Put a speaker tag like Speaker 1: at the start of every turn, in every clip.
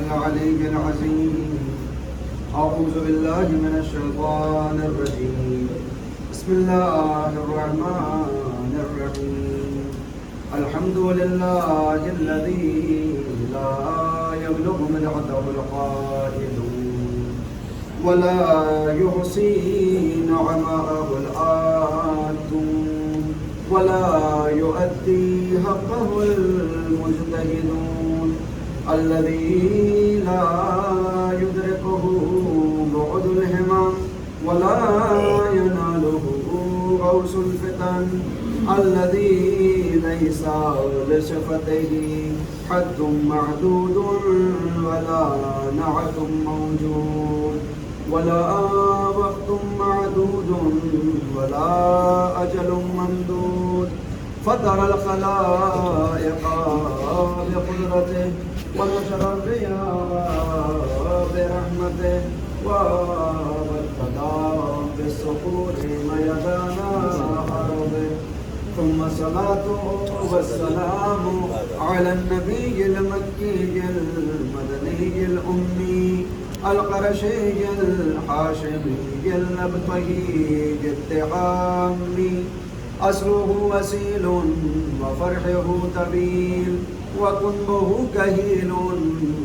Speaker 1: العلي العظيم. أعوذ بالله من الشيطان الرجيم. بسم الله الرحمن الرحيم. الحمد لله الذي لا يبلغ مدحته القائلون ولا يحصي نعماءه العادون ولا يؤدي حقه المجتهدون. الذي لا يدركه بعد الهمم ولا يناله غوث الفتن. الذي ليس لصفته حد معدود ولا نعت موجود ولا وقت معدود ولا أجل ممدود. فطر الخلائق بقدرته ونشر الرياح برحمته وابتدى بالصخور ميدانا أرضه. ثم الصلاة والسلام على النبي المكي المدني الأمي القرشي الحاشمي النبطي التحامي. أسره وسيل وفرحه طويل وكنبه كهيل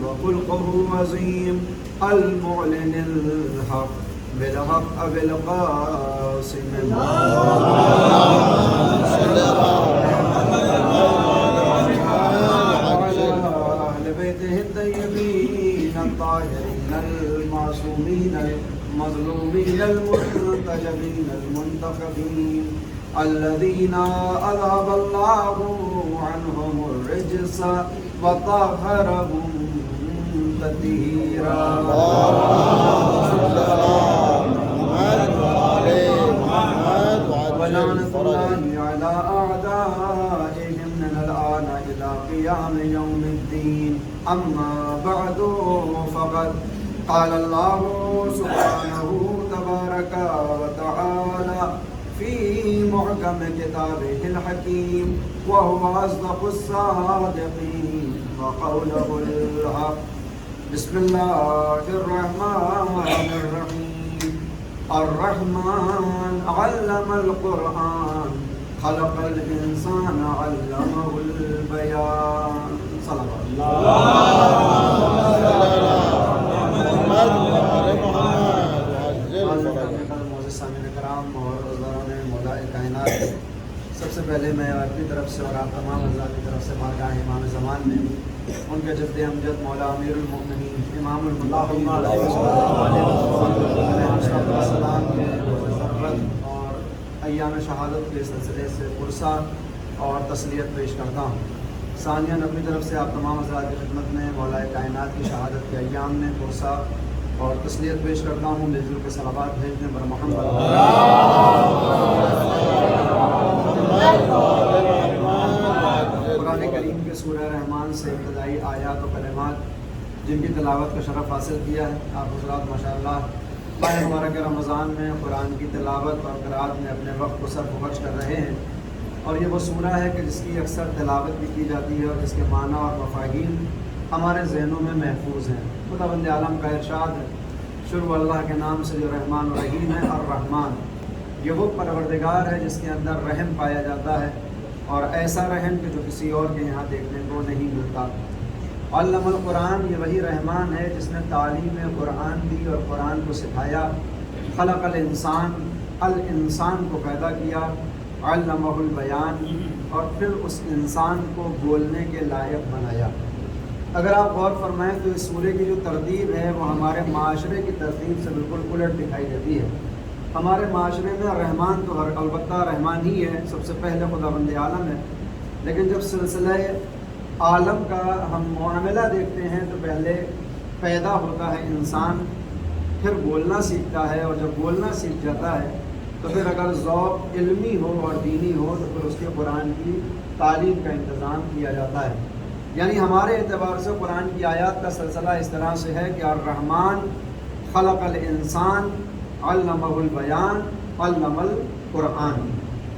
Speaker 1: وخلقه عظيم. المعلن الحق بالحق بالقاسم وعلى أهل بيته الطيبين الطاهرين المعصومين المظلومين المنتجبين المنتخبين الذين أذهب الله عنهم الرجس وطهرهم تطهيرا. ولعنة الله على أعدائهم من الآن إلى قيام يوم الدين. أما بعد فقد قال الله سبحانه تبارك وتعالى في محكم كتابه الحكيم وهو أصدق الصادقين وقوله الحق. بسم الله الرحمن الرحيم. الرحمن علم القرآن خلق الإنسان علمه البيان. صلى الله سب سے پہلے میں اپنی طرف سے اور آپ تمام حضرات کی طرف سے بارگاہ امام زمان میں ان کے جد امجد مولا امیر المؤمنین امام المتقین علیہ السلام کے ضرورت اور ایام شہادت کے سلسلے سے پرسہ اور تسلیت پیش کرتا ہوں. ثانیاً اپنی طرف سے آپ تمام حضرات کی خدمت میں مولا کائنات کی شہادت کے ایام میں پرسہ اور تسلیت پیش کرتا ہوں. مل جل کے صلوات بھیجنے پر محمد. قرآن کریم کے سورہ رحمان سے ابتدائی آیات و کلمات جن کی تلاوت کا شرف حاصل کیا ہے آپ حضرات ماشاءاللہ ماہ مبارک رمضان میں قرآن کی تلاوت اور قرآت میں اپنے وقت کو صرف خرچ کر رہے ہیں. اور یہ وہ سورہ ہے کہ جس کی اکثر تلاوت بھی کی جاتی ہے اور جس کے معنی اور مفاہیم ہمارے ذہنوں میں محفوظ ہیں. خداوند عالم کا ارشاد ہے شروع اللہ کے نام سے جو رحمان و رحیم ہے. الرحمن یہ وہ پروردگار ہے جس کے اندر رحم پایا جاتا ہے اور ایسا رحم کہ جو کسی اور کے یہاں دیکھنے کو نہیں ملتا. علم القرآن یہ وہی رحمان ہے جس نے تعلیم قرآن دی اور قرآن کو سکھایا. خلق الانسان کو پیدا کیا. علمہ البیان اور پھر اس انسان کو بولنے کے لائق بنایا. اگر آپ غور فرمائیں تو اس سورے کی جو ترتیب ہے وہ ہمارے معاشرے کی ترتیب سے بالکل الٹ دکھائی دیتی ہے. ہمارے معاشرے میں رحمان تو البتہ رحمان ہی ہے، سب سے پہلے خداوند عالم ہے. لیکن جب سلسلہ عالم کا ہم معاملہ دیکھتے ہیں تو پہلے پیدا ہوتا ہے انسان، پھر بولنا سیکھتا ہے اور جب بولنا سیکھ جاتا ہے تو پھر اگر ذوق علمی ہو اور دینی ہو تو پھر اس کے قرآن کی تعلیم کا انتظام کیا جاتا ہے. یعنی ہمارے اعتبار سے قرآن کی آیات کا سلسلہ اس طرح سے ہے کہ الرحمن خلق الانسان علمہ البیان علم القرآن.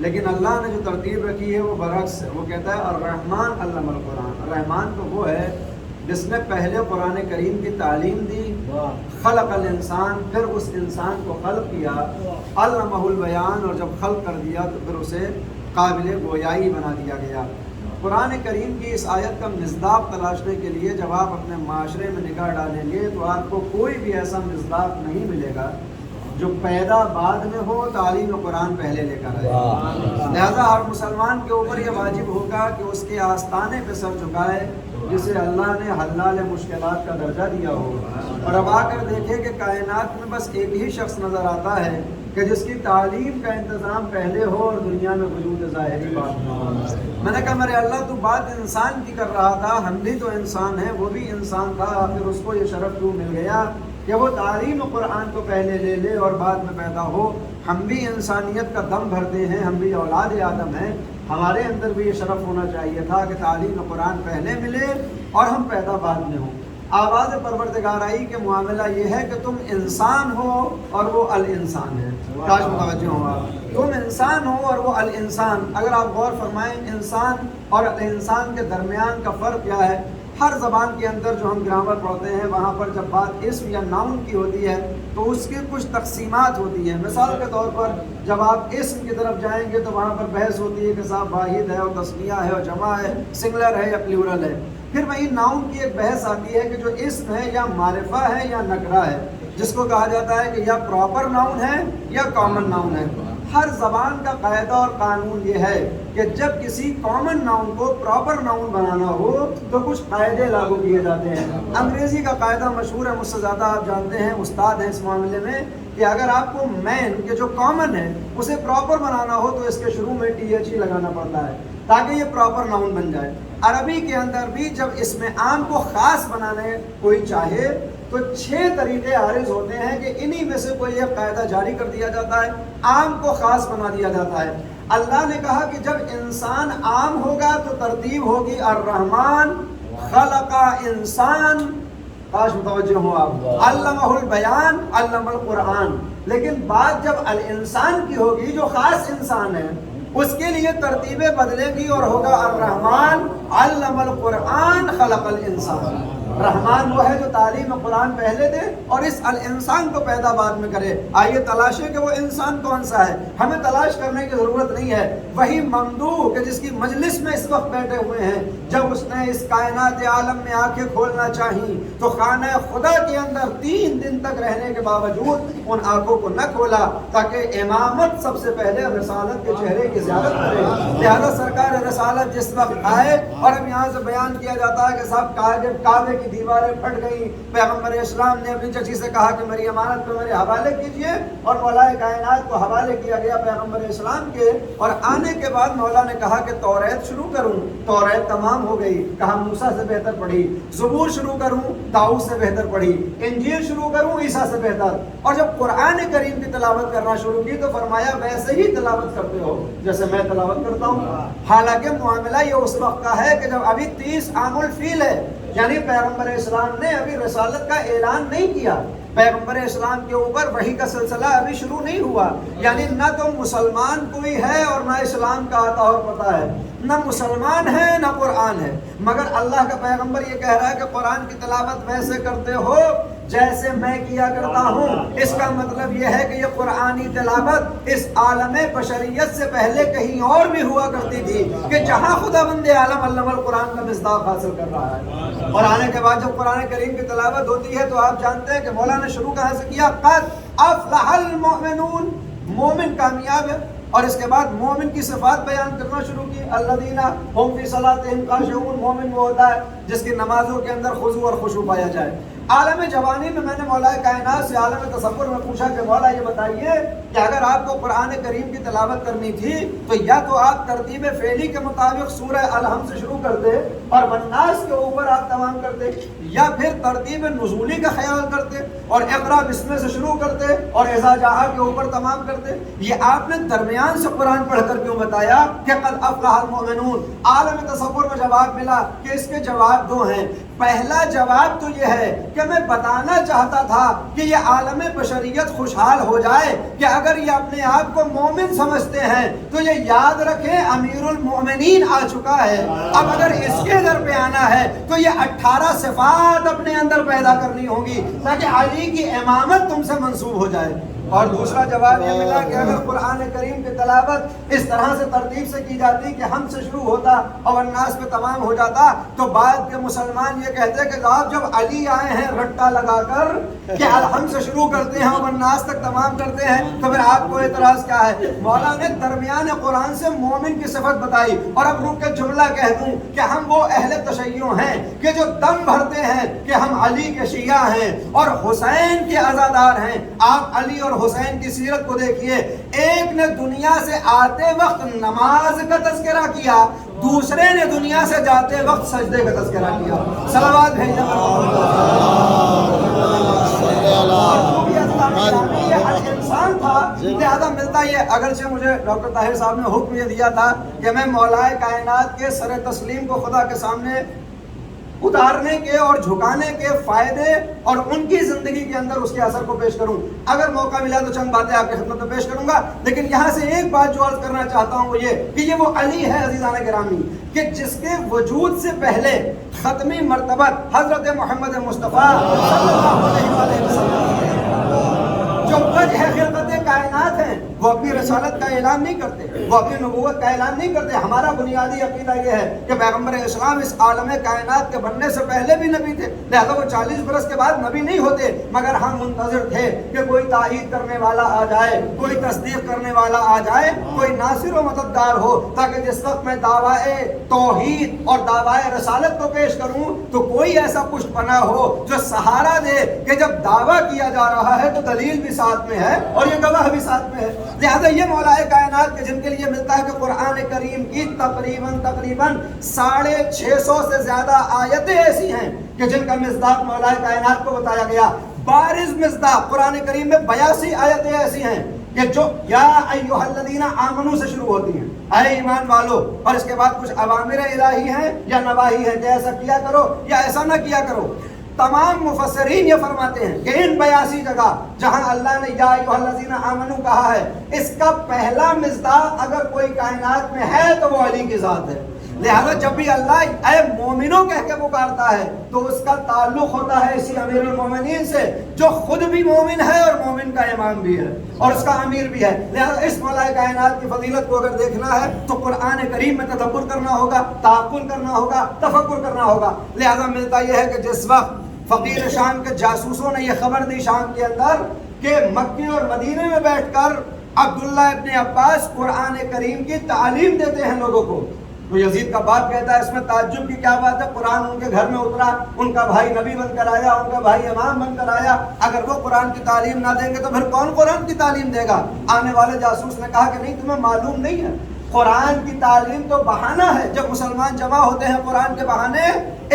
Speaker 1: لیکن اللہ نے جو ترتیب رکھی ہے وہ برعکس ہے. وہ کہتا ہے الرحمن علم القرآن. رحمان تو وہ ہے جس نے پہلے قرآن کریم کی تعلیم دی، خلق الانسان، پھر اس انسان کو خلق کیا، علمہ البیان، اور جب خلق کر دیا تو پھر اسے قابل گویائی بنا دیا گیا۔ قرآن کریم کی اس آیت کا مصداق تلاشنے کے لیے جب آپ اپنے معاشرے میں نگاہ ڈالیں گے تو آپ کو کوئی بھی ایسا مصداق نہیں ملے گا جو پیدا بعد میں ہو، تعلیم قرآن پہلے لے کر آئے۔ لہذا ہر مسلمان کے اوپر یہ واجب ہوگا کہ اس کے آستانے پہ سر جھکائے جسے اللہ نے حلال مشکلات کا درجہ دیا ہو، اور اب آ کر دیکھے کہ کائنات میں بس ایک ہی شخص نظر آتا ہے کہ جس کی تعلیم کا انتظام پہلے ہو اور دنیا میں وجود ظاہری بات نہ ہو۔ میں نے کہا میرے اللہ تو بات انسان کی کر رہا تھا، ہم بھی تو انسان ہیں، وہ بھی انسان تھا، پھر اس کو یہ شرف کیوں مل گیا کہ وہ تعلیم قرآن کو پہلے لے لے اور بعد میں پیدا ہو؟ ہم بھی انسانیت کا دم بھرتے ہیں، ہم بھی اولاد آدم ہیں، ہمارے اندر بھی یہ شرف ہونا چاہیے تھا کہ تعلیم قرآن پہلے ملے اور ہم پیدا بعد میں ہوں۔ آواز پروردگارائی کے معاملہ یہ ہے کہ تم انسان ہو اور وہ الانسان ہے۔ کاش متوجہ ہو آپ، تم انسان ہو اور وہ الانسان۔ اگر آپ غور فرمائیں انسان اور الانسان کے درمیان کا فرق کیا ہے؟ ہر زبان کے اندر جو ہم گرامر پڑھتے ہیں وہاں پر جب بات اسم یا ناؤن کی ہوتی ہے تو اس کی کچھ تقسیمات ہوتی ہیں۔ مثال کے طور پر جب آپ اسم کی طرف جائیں گے تو وہاں پر بحث ہوتی ہے کہ صاحب واحد ہے اور تثنیہ ہے اور جمع ہے، سنگلر ہے یا پلیورل ہے۔ پھر وہی ناؤن کی ایک بحث آتی ہے کہ جو اسم ہے یا معرفہ ہے یا نکرہ ہے، جس کو کہا جاتا ہے کہ یا پراپر ناؤن ہے یا کامن ناؤن ہے۔ ہر زبان کا قاعدہ اور قانون یہ ہے کہ جب کسی کامن ناؤن کو پراپر ناؤن بنانا ہو تو کچھ قاعدے لاگو کیے جاتے ہیں۔ انگریزی کا قاعدہ مشہور ہے، مجھ سے زیادہ آپ جانتے ہیں، استاد ہیں اس معاملے میں، کہ اگر آپ کو مین کے جو کامن ہے اسے پراپر بنانا ہو تو اس کے شروع میں ٹی ایچ ای لگانا پڑتا ہے تاکہ یہ پراپر ناؤن بن جائے۔ عربی کے اندر بھی جب اسم عام کو خاص بنانے کوئی چاہے تو 6 طریقے عارض ہوتے ہیں کہ انہی میں سے کوئی ایک قاعدہ جاری کر دیا جاتا ہے، عام کو خاص بنا دیا جاتا ہے۔ اللہ نے کہا کہ جب انسان عام ہوگا تو ترتیب ہوگی الرحمن خلق انسان، کاش متوجہ ہوں آپ، علمہ البیان علم القرآن۔ لیکن بات جب الانسان کی ہوگی جو خاص انسان ہے اس کے لیے ترتیبیں بدلے گی اور ہوگا الرحمن علم القرآن خلق الانسان۔ رحمان وہ ہے جو تعلیم قرآن پہلے دے اور اس الانسان کو پیدا بعد میں کرے۔ آئیے تلاشیں کہ وہ انسان کون سا ہے، ہمیں تلاش کرنے کی ضرورت نہیں ہے۔ وہی ممدوح کہ جس کی مجلس میں اس وقت بیٹھے ہوئے ہیں، جب اس نے اس کائنات عالم میں آنکھیں کھولنا چاہیں تو خانہ خدا کے اندر 3 دن تک رہنے کے باوجود ان آنکھوں کو نہ کھولا تاکہ امامت سب سے پہلے رسالت کے چہرے کی زیارت کرے۔ لہذا سرکار رسالت جس وقت آئے اور اب یہاں سے بیان کیا جاتا ہے کہ صاحب کعبے کی دیواریں پھٹ گئی، پیغمبر اسلام نے اپنی چچی سے کہا کہ میری امانت کو میرے حوالے کیجئے اور مولا کائنات کو حوالے کیا گیا پیغمبر اسلام کے، اور آنے کے بعد مولا نے کہا کہ توریت شروع کروں، توریت تمام ہو گئی، کہا موسیٰ سے بہتر پڑھی، زبور شروع کروں داؤد سے بہتر پڑھی، انجیل شروع کروں عیسیٰ سے بہتر، اور جب قرآن کریم کی تلاوت کرنا شروع کی تو فرمایا ویسے ہی تلاوت کرتے ہو جیسے میں تلاوت کرتا ہوں۔ حالانکہ معاملہ یہ اس وقت کا ہے کہ جب ابھی 30 عام الفیل ہے، یعنی پیغمبر اسلام نے ابھی رسالت کا اعلان نہیں کیا، پیغمبر اسلام کے اوپر وحی کا سلسلہ ابھی شروع نہیں ہوا، یعنی نہ تو مسلمان کوئی ہے اور نہ اسلام کا آتا اور پتہ ہے، نہ مسلمان ہے نہ قرآن ہے، مگر اللہ کا پیغمبر یہ کہہ رہا ہے کہ قرآن کی تلاوت ویسے کرتے ہو جیسے میں کیا کرتا ہوں۔ اس کا مطلب یہ ہے کہ یہ قرآنی تلاوت اس عالم بشریت سے پہلے کہیں اور بھی ہوا کرتی تھی کہ جہاں خدا بند عالم علم القرآن کا مصداق حاصل کر رہا ہے۔ اور آنے کے بعد جب قرآن کریم کی تلاوت ہوتی ہے تو آپ جانتے ہیں کہ مولا نے شروع کہاں سے کیا؟ قد افلح المؤمنون، مومن کامیاب ہے، اور اس کے بعد مومن کی صفات بیان کرنا شروع کی، الذین هم فی صلاتہم خاشعون، مومن وہ ہوتا ہے جس کی نمازوں کے اندر خضوع اور خشوع پایا جائے۔ عالم جوانی میں نے مولا کائنات سے عالم تصور میں پوچھا کہ مولا یہ بتائیے کہ اگر آپ کو قرآن کریم کی تلاوت کرنی تھی تو یا تو آپ ترتیب فعلی کے مطابق سورہ الحم سے شروع کرتے اور والناس کے اوپر آپ تمام کرتے، یا پھر ترتیب نزولی کا خیال کرتے اور اقرا بسم سے شروع کرتے اور اذا جاء کے اوپر تمام کرتے۔ یہ آپ نے درمیان سے قرآن پڑھ کر کیوں بتایا کہ قد افلح المؤمنون؟ عالم تصور میں جواب ملا کہ اس کے جواب 2 ہیں۔ پہلا جواب تو یہ ہے کہ میں بتانا چاہتا تھا کہ یہ عالم بشریت خوشحال ہو جائے کہ اگر یہ اپنے آپ کو مومن سمجھتے ہیں تو یہ یاد رکھیں امیر المومنین آ چکا ہے. اب اگر اس کے در پہ آنا ہے تو یہ 18 صفات اپنے اندر پیدا کرنی ہوں گی تاکہ علی کی امامت تم سے منسوب ہو جائے. اور دوسرا جواب یہ ملا کہ اگر قرآن کریم کی تلاوت اس طرح سے ترتیب سے کی جاتی کہ ہم سے شروع ہوتا اور الناس پہ تمام ہو جاتا تو بعد کے مسلمان یہ کہتے کہ صاحب جب علی آئے ہیں رٹا لگا کر کہ ہم سے شروع کرتے ہیں اور الناس تک تمام کرتے ہیں تو پھر آپ کو اعتراض کیا ہے؟ مولا نے درمیان قرآن سے مومن کی صفت بتائی. اور اب رک کے جملہ کہہ دوں کہ ہم وہ اہل تشیع ہیں کہ جو دم بھرتے ہیں کہ ہم علی کے شیعہ ہیں اور حسین کے عزادار ہیں. آپ علی اور حسین کی سیرت کو دیکھیے، ایک نے دنیا سے آتے وقت نماز کا تذکرہ کیا، دوسرے نے دنیا سے جاتے وقت سجدے کا تذکرہ کیا. صلوات بھیجنا انسان تھا لہذا ملتا یہ. اگرچہ مجھے ڈاکٹر طاہر صاحب نے حکم یہ دیا تھا کہ میں مولا کائنات کے سر تسلیم کو خدا کے سامنے اتارنے کے اور جھکانے کے فائدے اور ان کی زندگی کے اندر اس کے اثر کو پیش کروں. اگر موقع ملا تو چند باتیں آپ کی خدمت میں پیش کروں گا، لیکن یہاں سے ایک بات جو عرض کرنا چاہتا ہوں وہ یہ کہ یہ وہ علی ہے عزیزان گرامی کہ جس کے وجود سے پہلے ختمی مرتبت حضرت محمد مصطفیٰ صلی اللہ علیہ وسلم جو وجہ خلقت کائنات ہیں وہ اپنی رسالت کا اعلان نہیں کرتے، وہ اپنی نبوت کا اعلان نہیں کرتے. ہمارا بنیادی عقیدہ یہ ہے کہ پیغمبر اسلام اس عالم کائنات کے بننے سے پہلے بھی نبی تھے، لہذا وہ 40 برس کے بعد نبی نہیں ہوتے، مگر ہم منتظر تھے کہ کوئی تائید کرنے والا آ جائے، کوئی تصدیق کرنے والا آ جائے، کوئی ناصر و مددگار ہو تاکہ جس وقت میں دعویٰ توحید اور دعویٰ رسالت کو پیش کروں تو کوئی ایسا پشت پناہ ہو جو سہارا دے کہ جب دعویٰ کیا جا رہا ہے تو دلیل بھی ساتھ میں ہے اور یہ گواہ بھی ساتھ میں ہے. لہذا یہ مولا کائنات کے جن کے لیے ملتا ہے کہ قرآن کریم کی تقریباً 650 سے زیادہ آیتیں ایسی ہیں کہ جن کا مصداق مولا کائنات کو بتایا گیا. بارز مصداق قرآن کریم میں 82 آیتیں ایسی ہیں کہ جو یا ایھا الذین آمنوا سے شروع ہوتی ہیں، اے ایمان والو، اور اس کے بعد کچھ اوامر الہی ہیں یا نواہی ہیں کہ ایسا کیا کرو یا ایسا نہ کیا کرو. تمام مفسرین یہ فرماتے ہیں کہ ان 82 جگہ جہاں اللہ نے یا ایھا الذین آمنوا کہا ہے، اس کا پہلا مصداق اگر کوئی کائنات میں ہے تو وہ علی کی ذات ہے. لہذا جب بھی اللہ اے مومنوں کہہ کے پکارتا ہے تو اس کا تعلق ہوتا ہے اسی امیر المومنین سے جو خود بھی مومن ہے اور مومن کا امام بھی ہے اور اس کا امیر بھی ہے. لہذا اس مولا کائنات کی فضیلت کو اگر دیکھنا ہے تو قرآن کریم میں تدبر کرنا ہوگا، تعقل کرنا ہوگا، تفکر کرنا ہوگا. لہذا ملتا یہ ہے کہ جس وقت فقیر شام کے جاسوسوں نے یہ خبر دی شام کے اندر کہ مکے اور مدینے میں بیٹھ کر عبداللہ ابن عباس قرآن کریم کی تعلیم دیتے ہیں لوگوں کو، تو یزید کا باپ کہتا ہے اس میں تعجب کی کیا بات ہے؟ قرآن ان کے گھر میں اترا، ان کا بھائی نبی بن کر آیا، ان کا بھائی امام بن کر آیا، اگر وہ قرآن کی تعلیم نہ دیں گے تو پھر کون قرآن کی تعلیم دے گا؟ آنے والے جاسوس نے کہا کہ نہیں، تمہیں معلوم نہیں ہے، قرآن کی تعلیم تو بہانہ ہے. جب مسلمان جمع ہوتے ہیں قرآن کے بہانے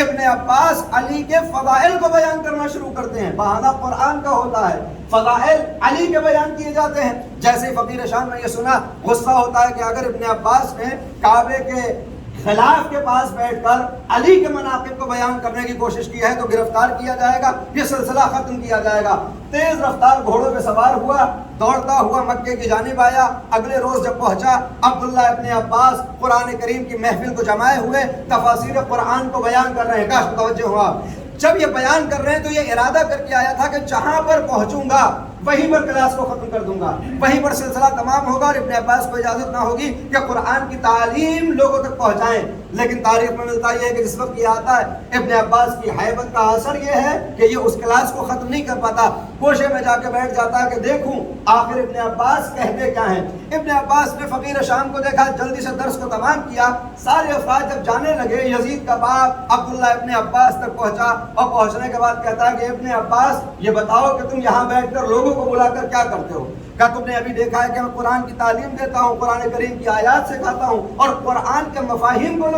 Speaker 1: ابن عباس علی کے فضائل کو بیان کرنا شروع کرتے ہیں. بہانہ قرآن کا ہوتا ہے، فضائل علی کے بیان کیے جاتے ہیں. جیسے ہی فقیر شام نے یہ سنا غصہ ہوتا ہے کہ اگر ابن عباس نے کعبے کے خلاف کے پاس بیٹھ کر علی کے مناقب کو بیان کرنے کی کوشش کی ہے تو گرفتار کیا جائے گا، یہ سلسلہ ختم کیا جائے گا. تیز رفتار گھوڑوں پہ سوار ہوا، دوڑتا ہوا مکے کی جانب آیا. اگلے روز جب پہنچا عبداللہ ابن عباس قرآن کریم کی محفل کو جمائے ہوئے تفاسیر قرآن کو بیان کر رہے ہیں. کاش متوجہ ہوا، جب یہ بیان کر رہے ہیں تو یہ ارادہ کر کے آیا تھا کہ جہاں پر پہنچوں گا وہیں پر کلاس کو ختم کر دوں گا، وہیں پر سلسلہ تمام ہوگا اور ابن عباس کو اجازت نہ ہوگی کہ قرآن کی تعلیم لوگوں تک پہنچائیں. لیکن تاریخ میں ملتا یہ ہے کہ جس وقت یہ آتا ہے ابن عباس کی حیبت کا اثر یہ ہے کہ یہ اس کلاس کو ختم نہیں کر پاتا، گوشے میں جا کے بیٹھ جاتا ہے کہ دیکھوں آخر ابن عباس کہتے کیا ہیں. ابن عباس نے فقیر شام کو دیکھا، جلدی سے درس کو تمام کیا. سارے افراد جب جانے لگے یزید کا باپ عبداللہ ابن عباس تک پہنچا اور پہنچنے کے بعد کہتا ہے کہ ابن عباس یہ بتاؤ کہ تم یہاں بیٹھ کر لوگوں کو بلا کر کیا کرتے ہو؟ کیا تم نے ابھی دیکھا ہے کہ میں قرآن کی تعلیم دیتا ہوں، قرآن کریم کی آیات سکھاتا ہوں اور قرآن کے مفاہیم کو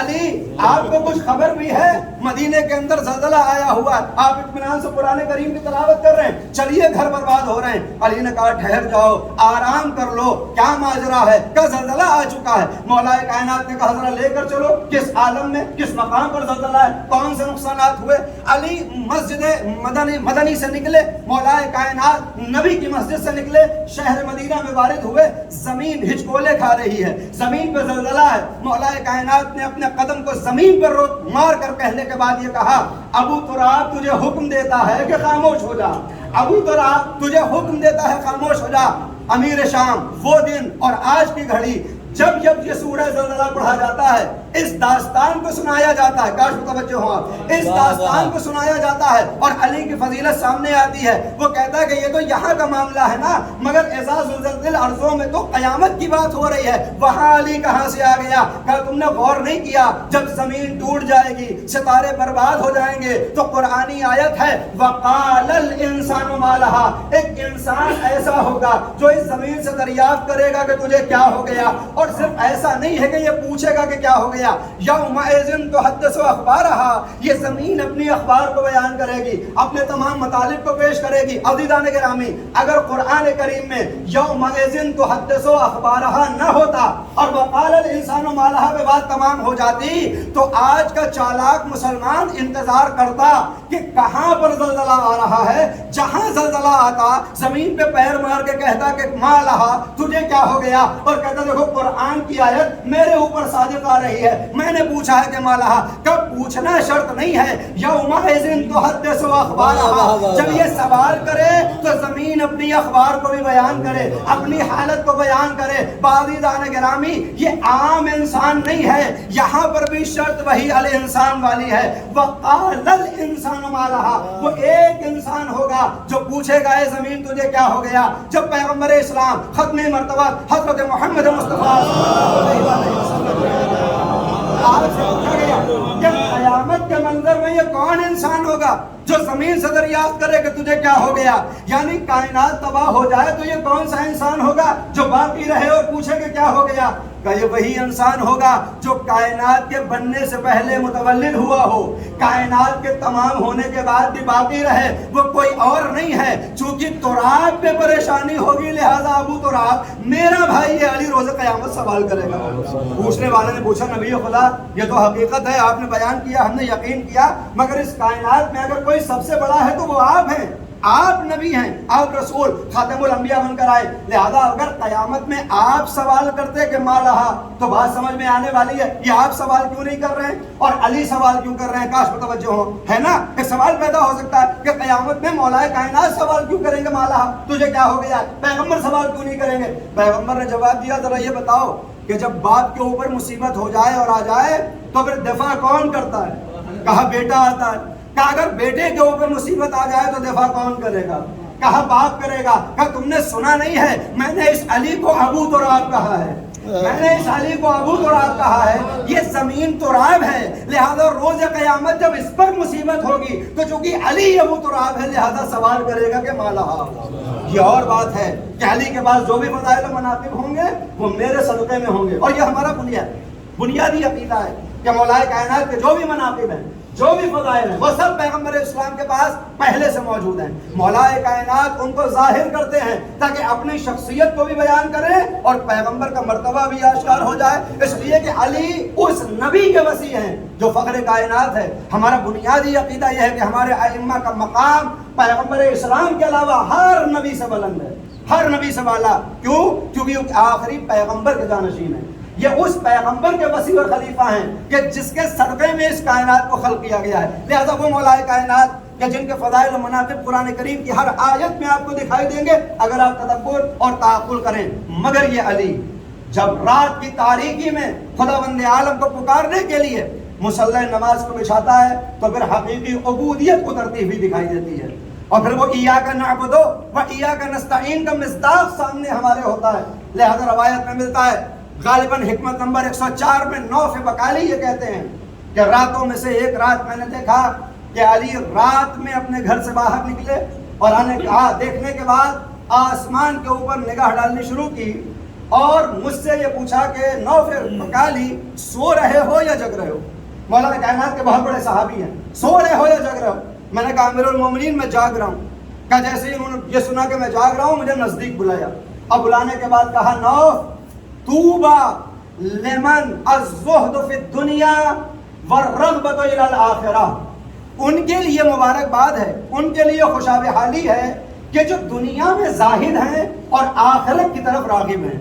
Speaker 1: علی آپ کو کچھ خبر بھی ہے؟ مدینے کے اندر زلزلہ آیا ہوا، آپ اطمینان سے قرآن کریم کی تلاوت کر رہے ہیں، چلیے گھر برباد ہو رہے ہیں۔ علی نے کہا ٹھہر جاؤ، آرام کر لو، کیا ماجرا ہے؟ کیا زلزلہ آ چکا ہے؟ مولا کائنات نے کہا ذرا لے کر چلو، کس عالم میں کس مقام پر زلزلہ ہے، کون سے نقصانات ہوئے؟ علی مسجد مدنی سے نکلے، مولا کائنات نبی کی مسجد سے نکلے، شہر مدینہ میں وارد ہوئے، زمین ہچکولے کھا رہی ہے، زمین پہ زلزلہ ہے۔ مولا کائنات نے اپنے قدم کو زمین پر مار کر کہنے کے بعد یہ کہا، ابو تراب تجھے حکم دیتا ہے کہ خاموش ہو جا، ابو تراب تجھے حکم دیتا ہے خاموش ہو جا۔ امیر شام وہ دن اور آج کی گھڑی جب یہ سورہ زلزلہ پڑھا جاتا ہے، اس داستان کو سنایا جاتا ہے، کاش متوجہ ہوں آپ، اس داستان کو سنایا جاتا ہے اور علی کی فضیلت سامنے آتی ہے۔ وہ کہتا ہے کہ یہ تو یہاں کا معاملہ ہے نا، مگر اذا زلزلت ارضوں میں تو قیامت کی بات ہو رہی ہے، وہاں علی کہاں سے آ گیا؟ کیا تم نے غور نہیں کیا جب زمین ٹوٹ جائے گی، ستارے برباد ہو جائیں گے تو قرآنی آیت ہے وقال الانسان ما لہا، ایک انسان ایسا ہوگا جو اس زمین سے دریافت کرے گا کہ تجھے کیا ہو گیا، اور صرف ایسا نہیں ہے کہ یہ پوچھے گا کہ کیا ہو گیا، یومئذ تحدث اخبارہا، یہ زمین اپنی اخبار کو بیان کرے گی، اپنے تمام مطالب کو پیش کرے گی۔ عزیزان گرامی، اگر قرآن کریم میں یومئذ تحدث اخبارہا نہ ہوتا اور وقال الانسان ما لہا پہ بات تمام ہو جاتی تو آج کا چالاک مسلمان انتظار کرتا کہ کہاں پر زلزلہ آ رہا ہے، جہاں زلزلہ آتا زمین پہ پیر مار کے کہتا کہ ما لہا تجھے کیا ہو گیا، اور کہتا دیکھو قرآن کی آیت میرے اوپر صادق آ رہی ہے، میں نے پوچھا ہے کہ ما لہا، کب پوچھنا شرط نہیں ہے، یومئذ تحدث اخبارہا، جب یہ سوال کرے تو زمین اپنی اخبار کو بھی بیان کرے، اپنی حالت کو بیان کرے۔ عزیزان گرامی، یہ عام انسان نہیں ہے، یہاں پر بھی شرط وہی الانسان والی ہے، وقال الانسان ما لہا، وہ ایک انسان ہوگا جو پوچھے گا اے زمین تجھے کیا ہو گیا۔ جب پیغمبر اسلام ختم مرتبہ حضرت محمد مصطفیٰ آپ سے پوچھا گیا کہ قیامت کے منظر میں یہ کون انسان ہوگا جو زمین سے دریافت کرے کہ تجھے کیا ہو گیا، یعنی کائنات تباہ ہو جائے تو یہ کون سا انسان ہوگا جو باقی رہے اور پوچھے کہ کیا ہو گیا؟ کہ یہ وہی انسان ہوگا جو کائنات کے بننے سے پہلے متولد ہوا ہو، کائنات کے تمام ہونے کے بعد بھی باقی رہے، وہ کوئی اور نہیں ہے۔ چونکہ تراب پہ پریشانی ہوگی لہذا ابو تراب میرا بھائی ہے، علی روز قیامت سوال کرے گا۔ پوچھنے والے نے پوچھا نبی خدا یہ تو حقیقت ہے، آپ نے بیان کیا، ہم نے یقین کیا، مگر اس کائنات میں اگر کوئی سب سے بڑا ہے تو وہ آپ ہیں، آپ نبی ہیں، آپ رسول خاتم الانبیاء بن کر آئے، لہذا اگر قیامت میں آپ سوال کرتے کہ ما لہا تو بات سمجھ میں آنے والی ہے، یہ آپ سوال کیوں نہیں کر رہے ہیں اور علی سوال کیوں کر رہے ہیں؟ کاش متوجہ ہو، ہے نا؟ ایک سوال پیدا ہو سکتا ہے کہ قیامت میں مولا کائنات سوال کیوں کریں گے ما لہا تجھے کیا ہو گیا، پیغمبر سوال کیوں نہیں کریں گے؟ پیغمبر نے جواب دیا ذرا یہ بتاؤ کہ جب باپ کے اوپر مصیبت ہو جائے اور آ جائے تو پھر دفاع کون کرتا ہے؟ کہا بیٹا آتا ہے۔ کہا اگر بیٹے کے اوپر مصیبت آ جائے تو دفاع کون کرے گا؟ کہا باپ کرے گا۔ کہا تم نے سنا نہیں ہے میں نے اس علی کو ابو تراب کہا ہے، میں نے اس علی کو ابو تراب کہا ہے، یہ زمین تراب ہے، لہذا روز قیامت جب اس پر مصیبت ہوگی تو چونکہ علی ابو تراب ہے لہذا سوال کرے گا کہ ما لہا۔ یہ اور بات ہے کہ علی کے پاس جو بھی فضائل و مناقب ہوں گے وہ میرے صدقے میں ہوں گے، اور یہ ہمارا بنیادی عقیدہ ہے کہ مولا کائنات کے جو بھی مناقب ہیں، جو بھی فضائل ہیں، وہ سب پیغمبر اسلام کے پاس پہلے سے موجود ہیں۔ مولا کائنات ان کو ظاہر کرتے ہیں تاکہ اپنی شخصیت کو بھی بیان کریں اور پیغمبر کا مرتبہ بھی آشکار ہو جائے، اس لیے کہ علی اس نبی کے وسیع ہیں جو فخر کائنات ہے۔ ہمارا بنیادی عقیدہ یہ ہے کہ ہمارے ائمہ کا مقام پیغمبر اسلام کے علاوہ ہر نبی سے بلند ہے، ہر نبی سے بالا۔ کیوں؟ کیونکہ آخری پیغمبر کے جانشین ہیں، یہ اس پیغمبر کے وسیع اور خلیفہ ہیں کہ جس کے صدقے میں اس کائنات کو خلق کیا گیا ہے، لہذا وہ مولا کائنات کہ جن کے فضائل و مناقب قرآن کریم کی ہر آیت میں آپ کو دکھائی دیں گے اگر آپ تدبر اور تعقل کریں۔ مگر یہ علی جب رات کی تاریکی میں خداوند عالم کو پکارنے کے لیے مصلی نماز کو بچھاتا ہے تو پھر حقیقی عبودیت اترتی ہوئی دکھائی دیتی ہے، اور پھر وہ ایاک نعبد و ایاک نستعین کا مصداق سامنے ہمارے ہوتا ہے۔ لہذا روایت میں ملتا ہے، غالباً حکمت نمبر 104 میں نوف بکالی یہ کہتے ہیں کہ راتوں میں سے ایک رات میں نے دیکھا کہ علی رات میں اپنے گھر سے باہر نکلے اور دیکھنے کے بعد آسمان کے اوپر نگاہ ڈالنی شروع کی اور مجھ سے یہ پوچھا کہ نوف بکالی سو رہے ہو یا جگ رہے ہو؟ مولا کائنات کے بہت بڑے صحابی ہیں، سو رہے ہو یا جگ رہے ہو؟ میں نے کہا امیر المومنین میں جاگ رہا ہوں۔ کہ جیسے ہی انہوں نے یہ سنا کہ میں جاگ رہا ہوں مجھے نزدیک بلایا، اب بلانے کے بعد کہا نوف طوبی لمن الزہد فی الدنیا والرغبۃ الی الآخرہ، ان کے لیے مبارکباد ہے، ان کے لیے خوشاب حالی ہے کہ جو دنیا میں زاہد ہیں اور آخرت کی طرف راغب ہیں،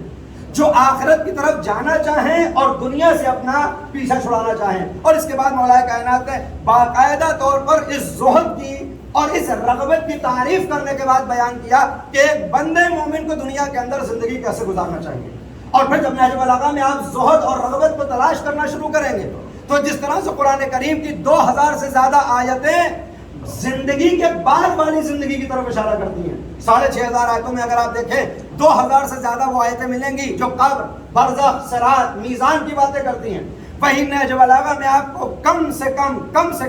Speaker 1: جو آخرت کی طرف جانا چاہیں اور دنیا سے اپنا پیچھا چھڑانا چاہیں۔ اور اس کے بعد مولا کائنات نے باقاعدہ طور پر اس زہد کی اور اس رغبت کی تعریف کرنے کے بعد بیان کیا کہ ایک بندے مومن کو دنیا کے اندر زندگی کیسے گزارنا چاہیے۔ اور پھر جب نہج البلاغہ میں آپ زہد اور رغبت کو تلاش کرنا شروع کریں گے تو جس طرح سے قرآن کریم کی 2000 سے زیادہ آیتیں زندگی کے بعد والی زندگی کی طرف اشارہ کرتی ہیں، 6500 آیتوں میں اگر آپ دیکھیں 2000 سے زیادہ وہ آیتیں ملیں گی جو قبر، برزخ، صراط، میزان کی باتیں کرتی ہیں۔ وہی نہج البلاغہ میں آپ کو کم سے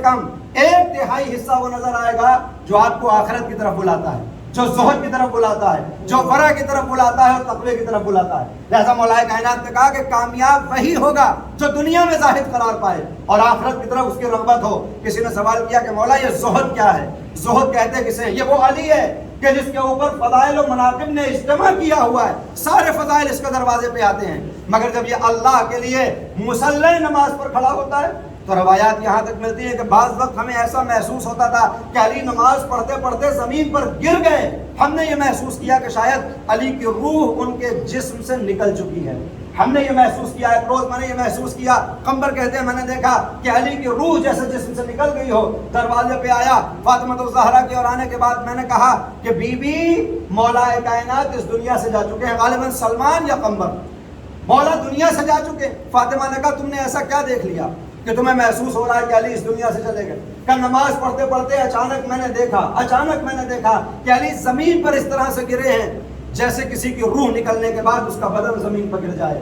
Speaker 1: کم 1/3 حصہ وہ نظر آئے گا جو آپ کو آخرت کی طرف بلاتا ہے، جو زہد کی طرف بلاتا ہے، جو ورع کی طرف بلاتا ہے اور تقوی کی طرف بلاتا ہے۔ لہذا مولا کائنات نے کہا کہ کامیاب وہی ہوگا جو دنیا میں زاہد قرار پائے اور آخرت کی طرف اس کی رغبت ہو۔ کسی نے سوال کیا کہ مولا یہ زہد کیا ہے؟ زہد کہتے کسے ہیں؟ یہ وہ علی ہے کہ جس کے اوپر فضائل و مناقب نے اجتماع کیا ہوا ہے، سارے فضائل اس کے دروازے پہ آتے ہیں، مگر جب یہ اللہ کے لیے مصلی نماز پر کھڑا ہوتا ہے تو روایات یہاں تک ملتی ہیں کہ بعض وقت ہمیں ایسا محسوس ہوتا تھا کہ علی نماز پڑھتے پڑھتے زمین پر گر گئے، ہم نے یہ محسوس کیا کہ شاید علی کی روح ان کے جسم سے نکل چکی ہے، ہم نے یہ محسوس کیا۔ ایک روز میں نے یہ محسوس کیا، قمبر کہتے ہیں میں نے دیکھا کہ علی کی روح جیسے جسم سے نکل گئی ہو۔ دروازے پہ آیا فاطمہ الزہرا کے اور آنے کے بعد میں نے کہا کہ بی بی مولا کائنات اس دنیا سے جا چکے ہیں، غالباً سلمان یا قمبر، مولا دنیا سے جا چکے۔ فاطمہ نے کہا تم نے ایسا کیا دیکھ لیا کہ تمہیں محسوس ہو رہا ہے کہ علی اس دنیا سے چلے گئے؟ کہ نماز پڑھتے پڑھتے اچانک میں نے دیکھا کہ علی زمین پر اس طرح سے گرے ہیں جیسے کسی کی روح نکلنے کے بعد اس کا بدن زمین پر گر جائے۔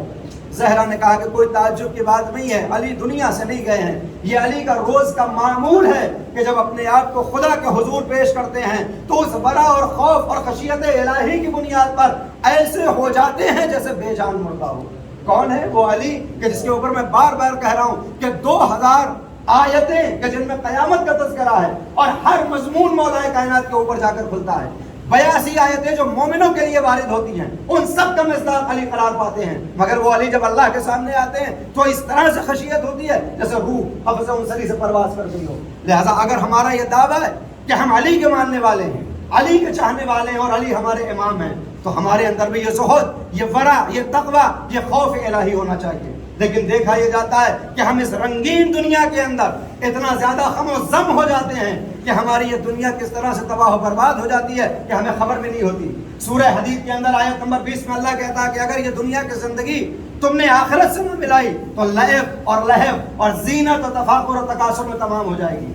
Speaker 1: زہرا نے کہا کہ کوئی تعجب کی بات نہیں ہے، علی دنیا سے نہیں گئے ہیں، یہ علی کا روز کا معمول ہے کہ جب اپنے آپ کو خدا کے حضور پیش کرتے ہیں تو اس ورع اور خوف اور خشیت الہی کی بنیاد پر ایسے ہو جاتے ہیں جیسے بے جان مردہ ہو۔ کون ہے وہ علی کہ جس کے اوپر میں بار بار کہہ رہا ہوں کہ 2000 آیتیں کہ جن میں قیامت کا تذکرہ ہے اور ہر مضمون مولا کائنات کے اوپر جا کر کھلتا ہے، 82 آیتیں جو مومنوں کے لیے وارد ہوتی ہیں ان سب کا مصداق علی قرار پاتے ہیں، مگر وہ علی جب اللہ کے سامنے آتے ہیں تو اس طرح سے خشیت ہوتی ہے جیسے روح حفظ انصری سے پرواز کر گئی ہو۔ لہٰذا اگر ہمارا یہ دعویٰ ہے کہ ہم علی کے ماننے والے ہیں، علی کے چاہنے والے ہیں اور علی ہمارے امام ہیں، تو ہمارے اندر بھی یہ زہد، یہ ورع، یہ تقویٰ، یہ خوف الہی ہونا چاہیے۔ لیکن دیکھا یہ جاتا ہے کہ ہم اس رنگین دنیا کے اندر اتنا زیادہ غم و غم ہو جاتے ہیں کہ ہماری یہ دنیا کس طرح سے تباہ و برباد ہو جاتی ہے کہ ہمیں خبر بھی نہیں ہوتی۔ سورہ حدید کے اندر آیت نمبر 20 میں اللہ کہتا ہے کہ اگر یہ دنیا کی زندگی تم نے آخرت سے نہ ملائی تو لعب اور لہو اور زینت و تفاخر و تکاثر میں تمام ہو جائے گی۔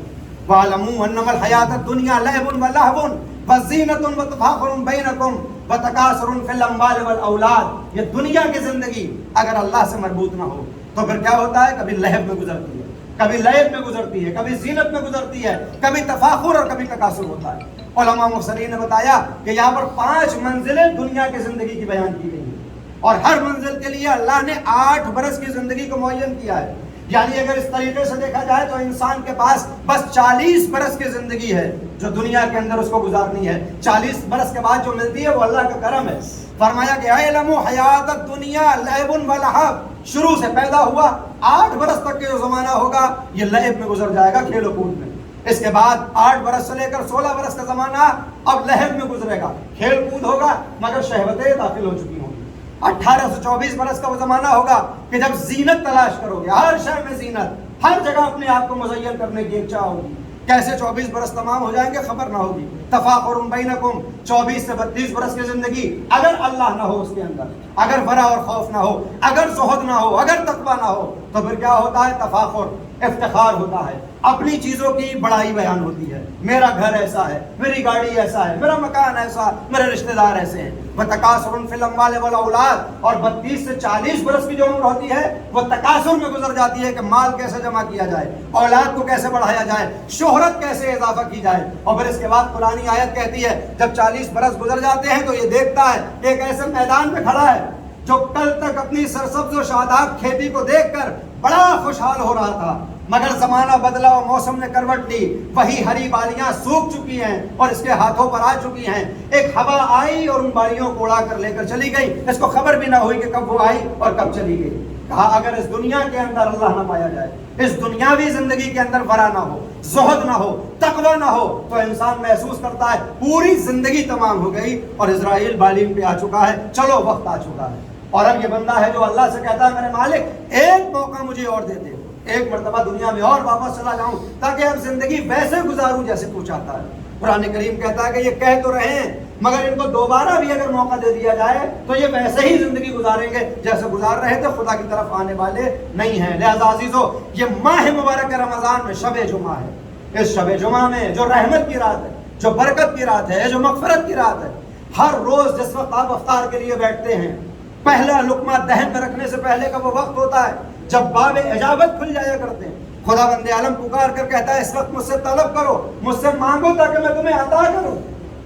Speaker 1: وَاعْلَمُوا أَنَّمَا الْحَيَاةُ الدُّنْيَا لَعِبٌ وَلَهْوٌ وَزِینَةٌ وَتَفَاخُرٌ بَیْنَکُمْ وَتَکَاثُرٌ فِی الْأَمْوَالِ وَالْأَوْلَادِ۔ یہ دنیا کی زندگی اگر اللہ سے مربوط نہ ہو تو پھر کیا ہوتا ہے؟ کبھی لہو میں گزرتی ہے، کبھی لعب میں گزرتی ہے، کبھی زینت میں گزرتی ہے، کبھی تفاخر اور کبھی تکاثر ہوتا ہے۔ علماء مفسرین نے بتایا کہ یہاں پر 5 منزلیں دنیا کی زندگی کی بیان کی گئی ہیں اور ہر منزل کے لیے اللہ نے 8 برس کی زندگی کو معین کیا ہے۔ یعنی اگر اس طریقے سے دیکھا جائے تو انسان کے پاس بس 40 برس کی زندگی ہے جو دنیا کے اندر اس کو گزارنی ہے۔ 40 برس کے بعد جو ملتی ہے وہ اللہ کا کرم ہے۔ فرمایا کہ اعلموا حیات الدنیا لعب ولہو، شروع سے پیدا ہوا 8 برس تک کے جو زمانہ ہوگا یہ لعب میں گزر جائے گا، کھیل و کود میں۔ اس کے بعد 8 برس سے لے کر 16 برس کا زمانہ اب لہو میں گزرے گا، کھیل کود ہوگا مگر شہوتیں داخل ہو چکی ہوں گی۔ 18 سے 24 برس کا وہ زمانہ ہوگا کہ جب زینت تلاش کرو گے، ہر شہر میں زینت، ہر جگہ اپنے آپ کو مزین کرنے کی ایک چاہ ہوگی۔ کیسے 24 برس تمام ہو جائیں گے خبر نہ ہوگی۔ تفاخر بینکم، 24 سے 32 برس کی زندگی اگر اللہ نہ ہو اس کے اندر، اگر ورع اور خوف نہ ہو، اگر زہد نہ ہو، اگر تقویٰ نہ ہو تو پھر کیا ہوتا ہے؟ تفاخر، افتخار ہوتا ہے، اپنی چیزوں کی بڑائی بیان ہوتی ہے، میرا گھر ایسا ہے، میری گاڑی ایسا ہے، میرا مکان ایسا، میرے رشتہ دار ایسے ہیں۔ وَتَكَاثُرٌ فِي الْأَمْوَالِ وَالْأَوْلَادِ، اور 32 سے 40 برس کی جو عمر ہوتی ہے وہ تکاثر میں گزر جاتی ہے کہ مال کیسے جمع کیا جائے، اولاد کو کیسے بڑھایا جائے، شہرت کیسے اضافہ کی جائے۔ اور پھر اس کے بعد قرآن آیت کہتی ہے جب 40 برس گزر جاتے ہیں تو یہ دیکھتا ہے ایک ایسے میدان میں کھڑا ہے جو کل تک اپنی سرسبز و شاداب کھیتی کو دیکھ کر بڑا خوشحال ہو رہا تھا، مگر زمانہ بدلا اور موسم نے کروٹ لی، وہی ہری بالیاں سوکھ چکی ہیں اور اس کے ہاتھوں پر آ چکی ہیں۔ ایک ہوا آئی اور ان بالیوں کو اڑا کر لے کر چلی گئی، اس کو خبر بھی نہ ہوئی کہ کب وہ آئی اور کب چلی گئی۔ کہا اگر اس دنیا کے اندر اللہ نہ پایا جائے، اس دنیاوی زندگی کے اندر ورع نہ ہو، زہد نہ ہو، تقوی نہ ہو، تو انسان محسوس کرتا ہے پوری زندگی تمام ہو گئی اور اسرائیل بالین پہ آ چکا ہے، چلو وقت آ چکا ہے۔ اور اب یہ بندہ ہے جو اللہ سے کہتا ہے میرے مالک ایک موقع مجھے اور دے دے، ایک مرتبہ دنیا میں اور واپس چلا جاؤں تاکہ اب زندگی ویسے گزاروں جیسے تو چاہتا ہے۔ قرآن کریم کہتا ہے کہ یہ کہہ تو رہے ہیں مگر ان کو دوبارہ بھی اگر موقع دے دیا جائے تو یہ ویسے ہی زندگی گزاریں گے جیسے گزار رہے تھے، خدا کی طرف آنے والے نہیں ہیں۔ لہذا عزیزو، یہ ماہ مبارک رمضان میں شب جمعہ ہے، اس شب جمعہ میں جو رحمت کی رات ہے، جو برکت کی رات ہے، جو مغفرت کی رات ہے، ہر روز جس وقت آپ افطار کے لیے بیٹھتے ہیں، پہلا لقمہ دہن میں رکھنے سے پہلے کا وہ وقت ہوتا ہے جب باب اجابت کھل جایا کرتے ہیں۔ خدا بند عالم پکار کر کہتا ہے اس وقت مجھ سے طلب کرو، مجھ سے مانگو تاکہ میں تمہیں عطا کروں۔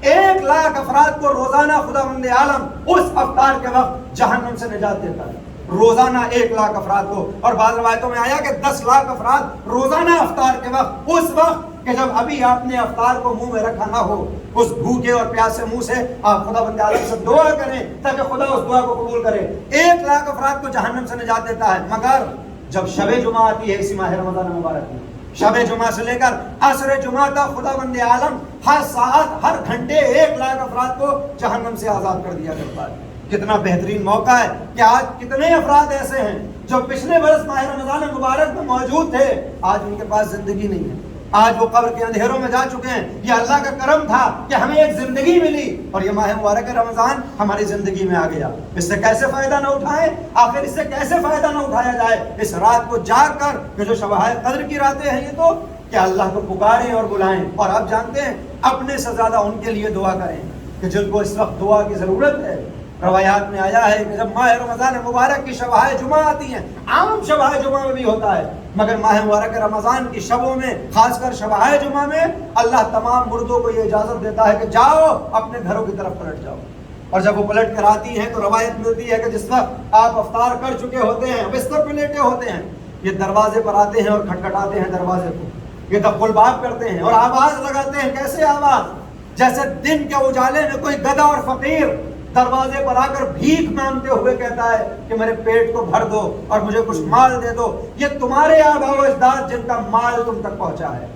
Speaker 1: 1,00,000 افراد کو روزانہ خدا بند عالم اس افطار کے وقت جہنم سے نجات دیتا ہے، روزانہ 1,00,000 افراد کو۔ اور بعض روایتوں میں آیا کہ 10,00,000 افراد روزانہ افطار کے وقت، اس وقت کہ جب ابھی آپ نے افطار کو منہ میں رکھا نہ ہو، اس بھوکے اور پیاسے منہ سے آپ خدا بند عالم سے دعا کریں تاکہ خدا اس دعا کو قبول کرے۔ 1,00,000 افراد کو جہنم سے نجات دیتا ہے۔ مگر جب شب جمعہ آتی ہے اسی ماہ رمضان مبارک میں، شب جمعہ سے لے کر عصر جمعہ تک خدا بند عالم ہر ساعت ہر گھنٹے 1,00,000 افراد کو جہنم سے آزاد کر دیا کرتا ہے۔ کتنا بہترین موقع ہے کہ آج کتنے افراد ایسے ہیں جو پچھلے برس ماہ رمضان مبارک میں موجود تھے، آج ان کے پاس زندگی نہیں ہے، آج وہ قبر کے اندھیروں میں جا چکے ہیں۔ یہ اللہ کا کرم تھا کہ ہمیں ایک زندگی ملی اور یہ ماہ مبارک رمضان ہماری زندگی میں آ گیا۔ اس سے کیسے فائدہ نہ اٹھائیں؟ آخر اس سے کیسے فائدہ نہ اٹھایا جائے؟ اس رات کو جاگ کر کہ جو شب قدر کی راتیں ہیں یہ تو کہ اللہ کو پکاریں اور بلائیں، اور آپ جانتے ہیں اپنے سے زیادہ ان کے لیے دعا کریں کہ جن کو اس وقت دعا کی ضرورت ہے۔ روایات میں آیا ہے کہ جب ماہ رمضان مبارک کی شب جمعہ آتی ہیں، عام شب جمعہ میں بھی ہوتا ہے مگر ماہ مبارک رمضان کی شبوں میں، خاص کر شب جمعہ میں، اللہ تمام مردوں کو یہ اجازت دیتا ہے کہ جاؤ اپنے گھروں کی طرف پلٹ جاؤ۔ اور جب وہ پلٹ کر آتی ہیں تو روایت ملتی ہے کہ جس وقت آپ افطار کر چکے ہوتے ہیں، بستر پہ لیٹے ہوتے ہیں، یہ دروازے پر آتے ہیں اور کھٹکھٹاتے ہیں دروازے کو، یہ دخل باب کرتے ہیں اور آواز لگاتے ہیں۔ کیسے آواز؟ جیسے دن کے اجالے میں کوئی گدھا اور فقیر دروازے پر آ کر بھیک مانگتے ہوئے کہتا ہے کہ میرے پیٹ کو بھر دو اور مجھے کچھ مال دے دو۔ یہ تمہارے آباء و اجداد جن کا مال تم تک پہنچا ہے،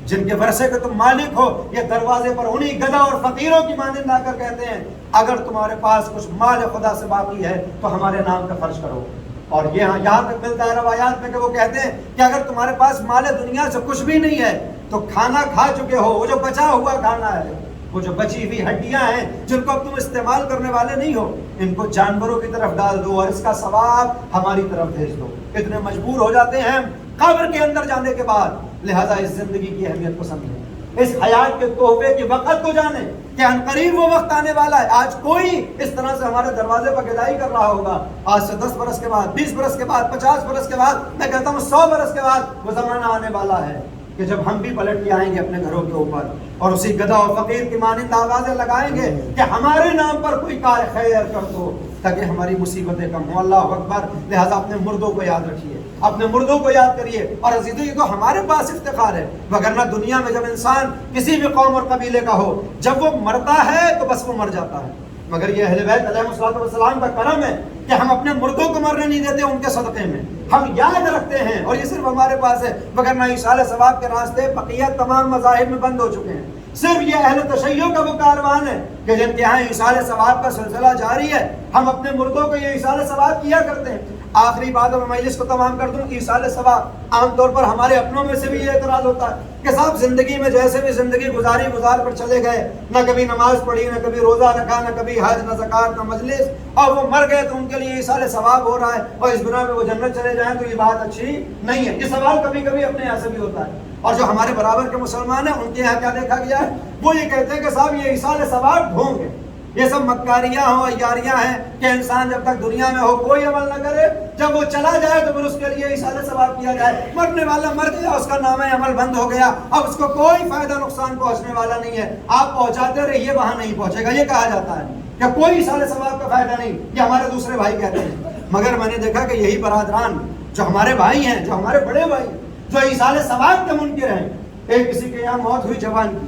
Speaker 1: جن کے ورثے کے تم مالک ہو، یہ دروازے پر انہی گدھا اور فقیروں کی مانند آ کر کہتے ہیں اگر تمہارے پاس کچھ مال خدا سے باقی ہے تو ہمارے نام کا خرچ کرو۔ اور یہاں تک ملتا ہے روایات میں کہ وہ کہتے ہیں کہ اگر تمہارے پاس مال دنیا سے کچھ بھی نہیں ہے تو کھانا کھا چکے ہو، وہ جو بچا ہوا کھانا ہے، وہ جو بچی ہوئی ہڈیاں ہیں جن کو اب تم استعمال کرنے والے نہیں ہو، ان کو جانوروں کی طرف ڈال دو اور اس کا ثواب ہماری طرف بھیج دو۔ اتنے مجبور ہو جاتے ہیں قبر کے اندر جانے کے بعد۔ لہذا اس زندگی کی اہمیت کو سمجھیں، اس حیات کے تحفے کی وقت کو جانیں کہ عنقریب وہ وقت آنے والا ہے۔ آج کوئی اس طرح سے ہمارے دروازے پر گدائی کر رہا ہوگا، آج سے 10 برس کے بعد، 20 برس کے بعد، 50 برس کے بعد، میں کہتا ہوں 100 برس کے بعد وہ زمانہ آنے والا ہے کہ جب ہم بھی پلٹ کے آئیں گے اپنے گھروں کے اوپر اور اسی گدھا اور فقیر کی مانند آوازیں لگائیں گے کہ ہمارے نام پر کوئی کار خیر کر دو تاکہ ہماری مصیبتیں کم ہوں۔ اللہ اکبر۔ لہذا اپنے مردوں کو یاد رکھیے، اپنے مردوں کو یاد کریے۔ اور عزیزو، یہ تو ہمارے پاس افتخار ہے، وگرنہ دنیا میں جب انسان کسی بھی قوم اور قبیلے کا ہو، جب وہ مرتا ہے تو بس وہ مر جاتا ہے، مگر یہ اہل بیت علیہ الصلوۃ والسلام کا کرم ہے کہ ہم اپنے مردوں کو مرنے نہیں دیتے، ان کے صدقے میں ہم یاد رکھتے ہیں، اور یہ صرف ہمارے پاس ہے، وگرنہ ایصال ثواب کے راستے بقیہ تمام مذاہب میں بند ہو چکے ہیں۔ صرف یہ اہل تشیع کا وہ کاروان ہے کہ جن کے یہاں ایصال ثواب کا سلسلہ جاری ہے، ہم اپنے مردوں کو یہ ایصال ثواب کیا کرتے ہیں۔ آخری بات اور مجلس کو تمام کر دوں، ایصال ثواب عام طور پر ہمارے اپنوں میں سے بھی یہ اعتراض ہوتا ہے کہ صاحب زندگی میں جیسے بھی زندگی گزار کر چلے گئے، نہ کبھی نماز پڑھی، نہ کبھی روزہ رکھا، نہ کبھی حج، نہ زکوٰۃ، نہ مجلس، اور وہ مر گئے تو ان کے لیے ایصال ثواب ہو رہا ہے اور اس بنا میں وہ جنت چلے جائیں تو یہ بات اچھی نہیں ہے۔ یہ سوال کبھی کبھی اپنے یہاں سے بھی ہوتا ہے، اور جو ہمارے برابر کے مسلمان ہیں ان کے یہاں کیا دیکھا گیا ہے، وہ یہ کہتے ہیں کہ صاحب یہ ایصال ثواب ڈھونگ ہے، یہ سب مکاریاں ہوں، عیاریاں ہیں کہ انسان جب تک دنیا میں ہو کوئی عمل نہ کرے، جب وہ چلا جائے تو پھر اس کے لیے ایصال ثواب کیا جائے۔ مرنے والا مر گیا، اس کا نامہ عمل بند ہو گیا، اب اس کو کوئی فائدہ نقصان پہنچنے والا نہیں ہے، آپ پہنچاتے رہیے وہاں نہیں پہنچے گا، یہ کہا جاتا ہے۔ کہ کوئی ایصال ثواب کا فائدہ نہیں، یہ ہمارے دوسرے بھائی کہتے ہیں۔ مگر میں نے دیکھا کہ یہی برادران جو ہمارے بھائی ہیں، جو ہمارے بڑے بھائی، جو ایصال ثواب کے منکر ہیں، ایک کسی کے یہاں موت ہوئی جوان کی،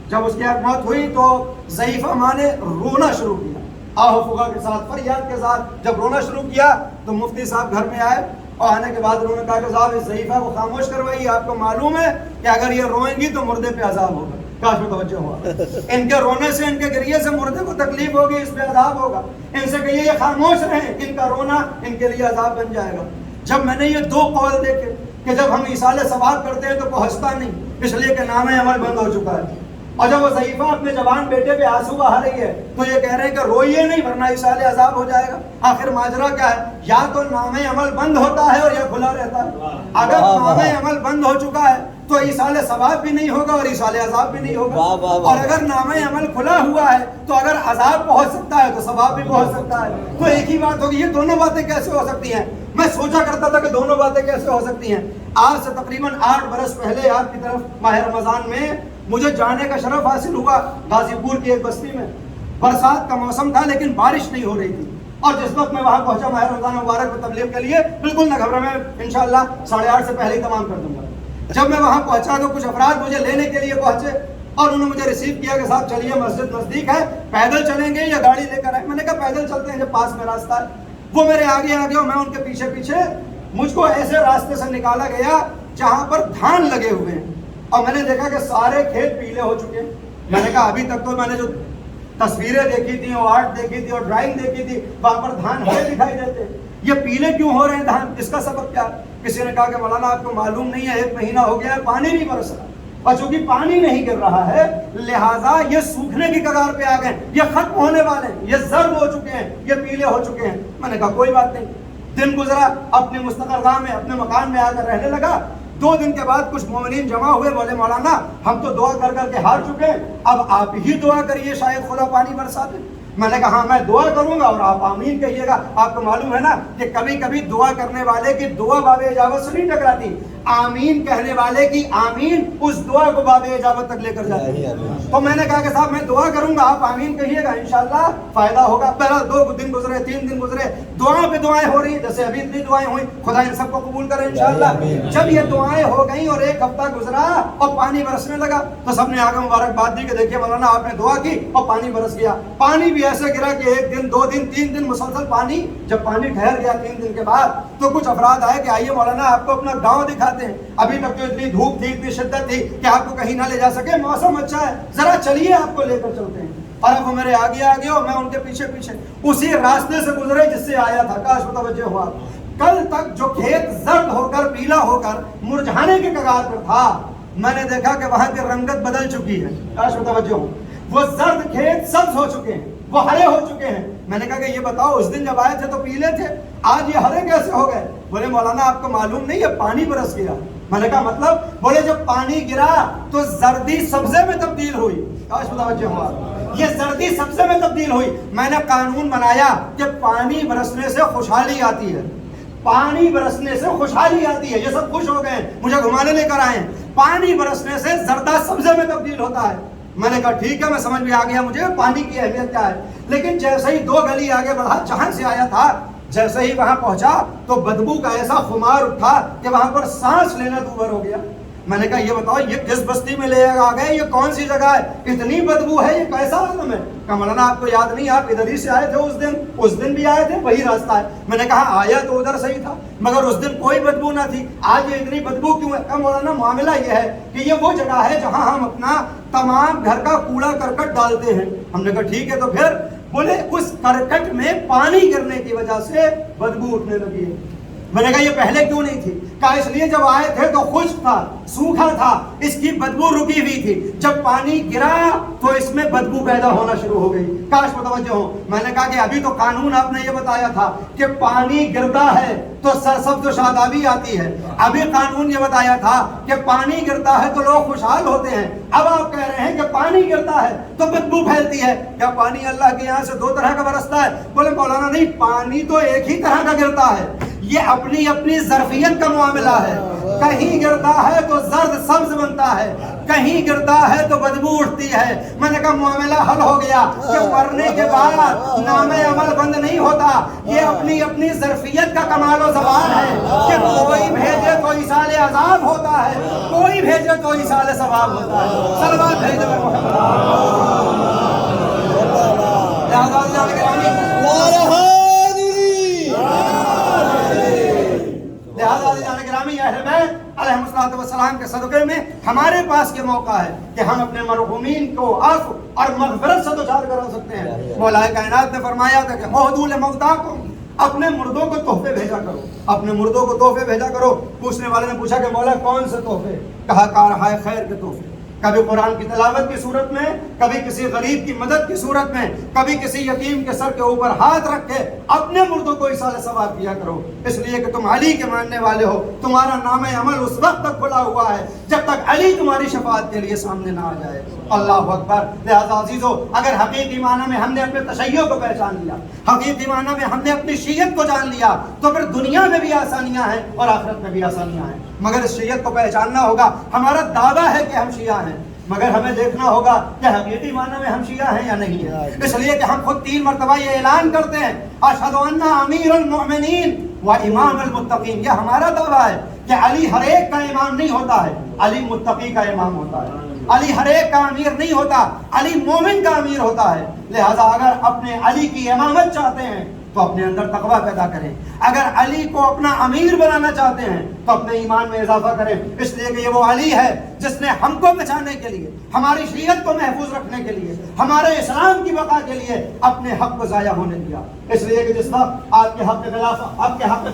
Speaker 1: جب اس کی موت ہوئی تو ضعیفہ ماں نے رونا شروع کیا، آہ و فغاں کے ساتھ، فریاد کے ساتھ جب رونا شروع کیا تو مفتی صاحب گھر میں آئے، اور آنے کے بعد انہوں نے کہا کہ صاحب اس ضعیفہ کو خاموش کروائیے، آپ کو معلوم ہے کہ اگر یہ روئیں گی تو مردے پہ عذاب ہوگا۔ کاش میں توجہ ہوا، ان کے رونے سے، ان کے گریے سے مردے کو تکلیف ہوگی، اس پہ عذاب ہوگا، ان سے کہیے یہ خاموش رہیں، ان کا رونا ان کے لیے عذاب بن جائے گا۔ جب میں نے یہ دو قول دیکھے کہ جب ہم ایصال ثواب کرتے ہیں تو پہنچتا نہیں، اس لیے کہ نام عمل بند ہو چکا ہے، اور جب وہ ضعیفہ اپنے جوان بیٹے پہ آنسو بہا رہی ہے تو یہ کہہ رہے ہیں کہ روئیے نہیں ورنہ ایصال عذاب ہو جائے گا۔ آخر ماجرا کیا ہے؟ یا تو نام عمل بند ہوتا ہے اور یا کھلا رہتا ہے۔ اگر نام عمل بند ہو چکا ہے تو ایصال ثواب بھی نہیں ہوگا اور ایصال عذاب بھی نہیں ہوگا، اور اگر نام عمل کھلا ہوا ہے تو اگر عذاب پہنچ سکتا ہے تو ثواب بھی پہنچ سکتا ہے، تو ایک ہی بات ہوگی۔ یہ دونوں باتیں کیسے ہو سکتی ہیں؟ میں سوچا کرتا تھا کہ دونوں باتیں کیسے ہو سکتی ہیں۔ آج سے تقریباً 8 برس پہلے آپ کی طرف ماہ رمضان میں مجھے جانے کا شرف حاصل ہوا غازی پور کی ایک بستی میں۔ برسات کا موسم تھا لیکن بارش نہیں ہو رہی تھی، اور جس وقت میں وہاں پہنچا ماہ رمضان مبارک میں تبلیغ کے لیے، بالکل نہ گھبرا، میں انشاءاللہ 8:30 سے پہلے ہی تمام کر دوں گا۔ جب میں وہاں پہنچا تو کچھ افراد مجھے لینے کے لیے پہنچے اور انہوں نے مجھے ریسیو کیا کہ صاحب چلیے مسجد نزدیک ہے، پیدل چلیں گے یا گاڑی لے کر آئے؟ میں نے کہا پیدل چلتے ہیں، جب پاس میں راستہ ہے۔ وہ میرے آگے آگے اور میں ان کے پیچھے پیچھے، مجھ کو ایسے راستے سے نکالا گیا جہاں پر دھان لگے ہوئے ہیں، اور میں نے دیکھا کہ سارے کھیت پیلے ہو چکے ہیں۔ میں نے کہا ابھی تک تو میں نے جو تصویریں دیکھی تھی اور آرٹ دیکھی تھی اور ڈرائنگ دیکھی تھی وہاں پر دھان ہرے دکھائی دیتے، یہ پیلے کیوں ہو رہے ہیں دھان؟ اس کا سبب کیا؟ کسی نے کہا کہ مولانا آپ کو معلوم نہیں ہے 1 مہینہ ہو گیا ہے پانی نہیں برس رہا، اور چونکہ پانی نہیں گر رہا ہے لہٰذا یہ سوکھنے کی کگار پہ آ گئے، یہ ختم ہونے والے ہیں، یہ زرد ہو چکے ہیں، یہ پیلے ہو چکے ہیں۔ میں نے کہا کوئی بات نہیں۔ دن گزرا، اپنی مستقر گاہ میں اپنے مکان میں آ کر رہنے لگا۔ 2 دن کے بعد کچھ مومنین جمع ہوئے، بولے مولانا ہم تو دعا کر کر کے ہار چکے ہیں، اب آپ ہی دعا کریے شاید خدا پانی برسا دے۔ میں نے کہا ہاں میں دعا کروں گا اور آپ آمین کہیے گا۔ آپ کو معلوم ہے نا کہ کبھی کبھی دعا کرنے والے کی دعا باب اجابت سے نہیں ٹکراتی، آمین کہنے والے کی آمین اس دعا کو باب اجابت تک لے کر جاتی ہے۔ تو میں نے کہا کہ صاحب میں دعا کروں گا، آپ آمین کہیے گا، انشاءاللہ فائدہ ہوگا۔ پہلا 2 دن گزرے، 3 دن گزرے، دعا پہ دعائیں ہو رہی ہیں، جیسے ابھی اتنی دعائیں ہوئی، خدا ان سب کو قبول کرے انشاءاللہ۔ جب یہ دعائیں ہو گئیں اور 1 ہفتہ گزرا اور پانی برسنے لگا تو سب نے آگے مبارکباد دی کہ دیکھیے مولانا آپ نے دعا کی اور پانی برس گیا۔ پانی بھی ایسے گرا کہ 1 دن 2 دن 3 دن مسلسل پانی۔ جب پانی ٹھہر گیا 3 دن کے بعد تو کچھ افراد آئے کہ آئیے مولانا آپ کو اپنا گاؤں دکھاتے ہیں، ابھی تک تو اتنی دھوپ تھی، اتنی شدت تھی کہ آپ کو کہیں نہ لے جا سکے، موسم اچھا ہے، ذرا چلیے آپ کو لے کر چلتے ہیں۔ اور اب وہ میرے آگے آگے اور میں ان کے پیچھے پیچھے اسی راستے سے گزرے جس سے آیا تھا۔ کاش متوجہ ہوا، کل تک جو کھیت زرد ہو کر پیلا ہو کر مرجھانے کے کگار پر تھا، میں نے دیکھا کہ وہاں کی رنگت بدل چکی ہے۔ کاش متوجہ ہو، وہ زرد کھیت سبز ہو چکے ہیں، وہ ہرے ہو چکے ہیں۔ میں نے کہا کہ یہ بتاؤ اس دن جب آئے تھے تو پیلے تھے، آج یہ ہرے کیسے ہو گئے؟ بولے مولانا آپ کو معلوم نہیں ہے پانی برس گیا۔ میں نے کہا مطلب؟ بولے جب پانی گرا تو زردی سبزے میں تبدیل ہوئی۔ کاش متوجہ ہوا، یہ زردی سبزے میں تبدیل ہوئی۔ میں نے قانون بنایا کہ پانی برسنے سے خوشحالی آتی ہے، پانی برسنے سے خوشحالی آتی ہے۔ یہ سب خوش ہو گئے، مجھے گھمانے لے کر آئے ہیں۔ پانی برسنے سے زردہ سبزے میں تبدیل ہوتا ہے۔ میں نے کہا ٹھیک ہے، میں سمجھ میں آ گیا مجھے پانی کی اہمیت کیا ہے۔ لیکن جیسے ہی 2 گلی آگے بڑھا جہاں سے آیا تھا، جیسے ہی وہاں پہنچا تو بدبو کا ایسا خمار اٹھا کہ وہاں پر سانس لینا دوبھر ہو گیا۔ میں نے کہا یہ بتاؤ یہ کس بستی میں لے آ گئے، یہ کون سی جگہ ہے، اتنی بدبو ہے، یہ کیسا عالم ہے؟ کہا مولانا آپ کو یاد نہیں، آپ ادھر ہی سے آئے تھے اس دن بھی آئے تھے، وہی راستہ ہے۔ میں نے کہا آیا تو ادھر صحیح تھا مگر اس دن کوئی بدبو نہ تھی، آج یہ اتنی بدبو کیوں ہے؟ کہا مولانا معاملہ یہ ہے کہ یہ وہ جگہ ہے جہاں ہم اپنا تمام گھر کا کوڑا کرکٹ ڈالتے ہیں۔ ہم نے کہا ٹھیک ہے تو پھر؟ بولے اس کرکٹ میں پانی گرنے کی وجہ سے بدبو اٹھنے لگی ہے۔ میں نے کہا یہ پہلے کیوں نہیں تھی؟ کہا اس لیے جب آئے تھے تو خشک تھا، سوکھا تھا، اس کی بدبو رکی ہوئی تھی، جب پانی گرا تو اس میں بدبو پیدا ہونا شروع ہو گئی۔ کاش متوجہ ہو۔ میں نے کہا کہ ابھی تو قانون آپ نے یہ بتایا تھا کہ پانی گرتا ہے تو سرسبز و شادابی آتی ہے، ابھی قانون یہ بتایا تھا کہ پانی گرتا ہے تو لوگ خوشحال ہوتے ہیں، اب آپ کہہ رہے ہیں کہ پانی گرتا ہے تو بدبو پھیلتی ہے۔ کیا پانی اللہ کے یہاں سے 2 طرح کا برستا ہے؟ بولے مولانا نہیں، پانی تو ایک ہی طرح کا گرتا ہے، یہ اپنی اپنی ظرفیت کا معاملہ ہے، کہیں گرتا ہے تو زرد سبز بنتا ہے، کہیں گرتا ہے تو بدبو اٹھتی ہے۔ میں نے کہا معاملہ حل ہو گیا کہ مرنے کے بعد نام عمل بند نہیں ہوتا، یہ اپنی اپنی ظرفیت کا کمال و زوال ہے کہ کوئی بھیجے تو ایصال عذاب ہوتا ہے، کوئی بھیجے تو ایصال ثواب ہوتا ہے۔ صلوات بھیج دو علیہ السلام کے صدقے میں ہمارے پاس یہ موقع ہے کہ ہم اپنے مرحومین کو عفو اور مغفرت سے دوچار کرا سکتے ہیں۔ مولا کائنات نے فرمایا تھا کہ اُہدوا لموتاکم، اپنے مردوں کو تحفے بھیجا کرو، اپنے مردوں کو تحفے بھیجا کرو۔ پوچھنے والے نے پوچھا کہ مولا کون سے تحفے؟ کہا کارہائے خیر کے تحفے، کبھی قرآن کی تلاوت کی صورت میں، کبھی کسی غریب کی مدد کی صورت میں، کبھی کسی یتیم کے سر کے اوپر ہاتھ رکھ کے اپنے مردوں کو ایصال ثواب کیا کرو، اس لیے کہ تم علی کے ماننے والے ہو۔ تمہارا نام عمل اس وقت تک کھلا ہوا ہے جب تک علی تمہاری شفاعت کے لیے سامنے نہ آ جائے۔ اللہ اکبر۔ لہذا عزیزو، اگر حقیقی معنی میں ہم نے اپنے تشیع کو پہچان لیا، حقیقی معنی میں ہم نے اپنی شیعت کو جان لیا، تو پھر دنیا میں بھی آسانیاں ہیں اور آخرت میں بھی آسانیاں ہیں۔ مگر اس شیعت کو پہچاننا ہوگا۔ ہمارا دعویٰ ہے کہ ہم شیعہ ہیں، مگر ہمیں دیکھنا ہوگا کہ حقیقی معنی میں ہم شیعہ ہیں یا نہیں ہیں۔ اس لیے کہ ہم خود 3 مرتبہ یہ اعلان کرتے ہیں اشہد ان امیر المؤمنین و امام المتقین، یہ ہمارا دعویٰ ہے کہ علی ہر ایک کا امام نہیں ہوتا ہے، علی متقی کا امام ہوتا ہے، علی ہر ایک کا امیر نہیں ہوتا، علی مومن کا امیر ہوتا ہے۔ لہذا اگر اپنے علی کی امامت چاہتے ہیں تو اپنے اندر تقویٰ پیدا کریں، اگر علی کو اپنا امیر بنانا چاہتے ہیں تو اپنے ایمان میں اضافہ کریں، اس لیے کہ یہ وہ علی ہے جس نے ہم کو بچانے کے لیے، ہماری شریعت کو محفوظ رکھنے کے لیے، ہمارے اسلام کی بقا کے لیے اپنے حق کو ضائع ہونے دیا۔ اس لیے کہ جس وقت آپ کے حق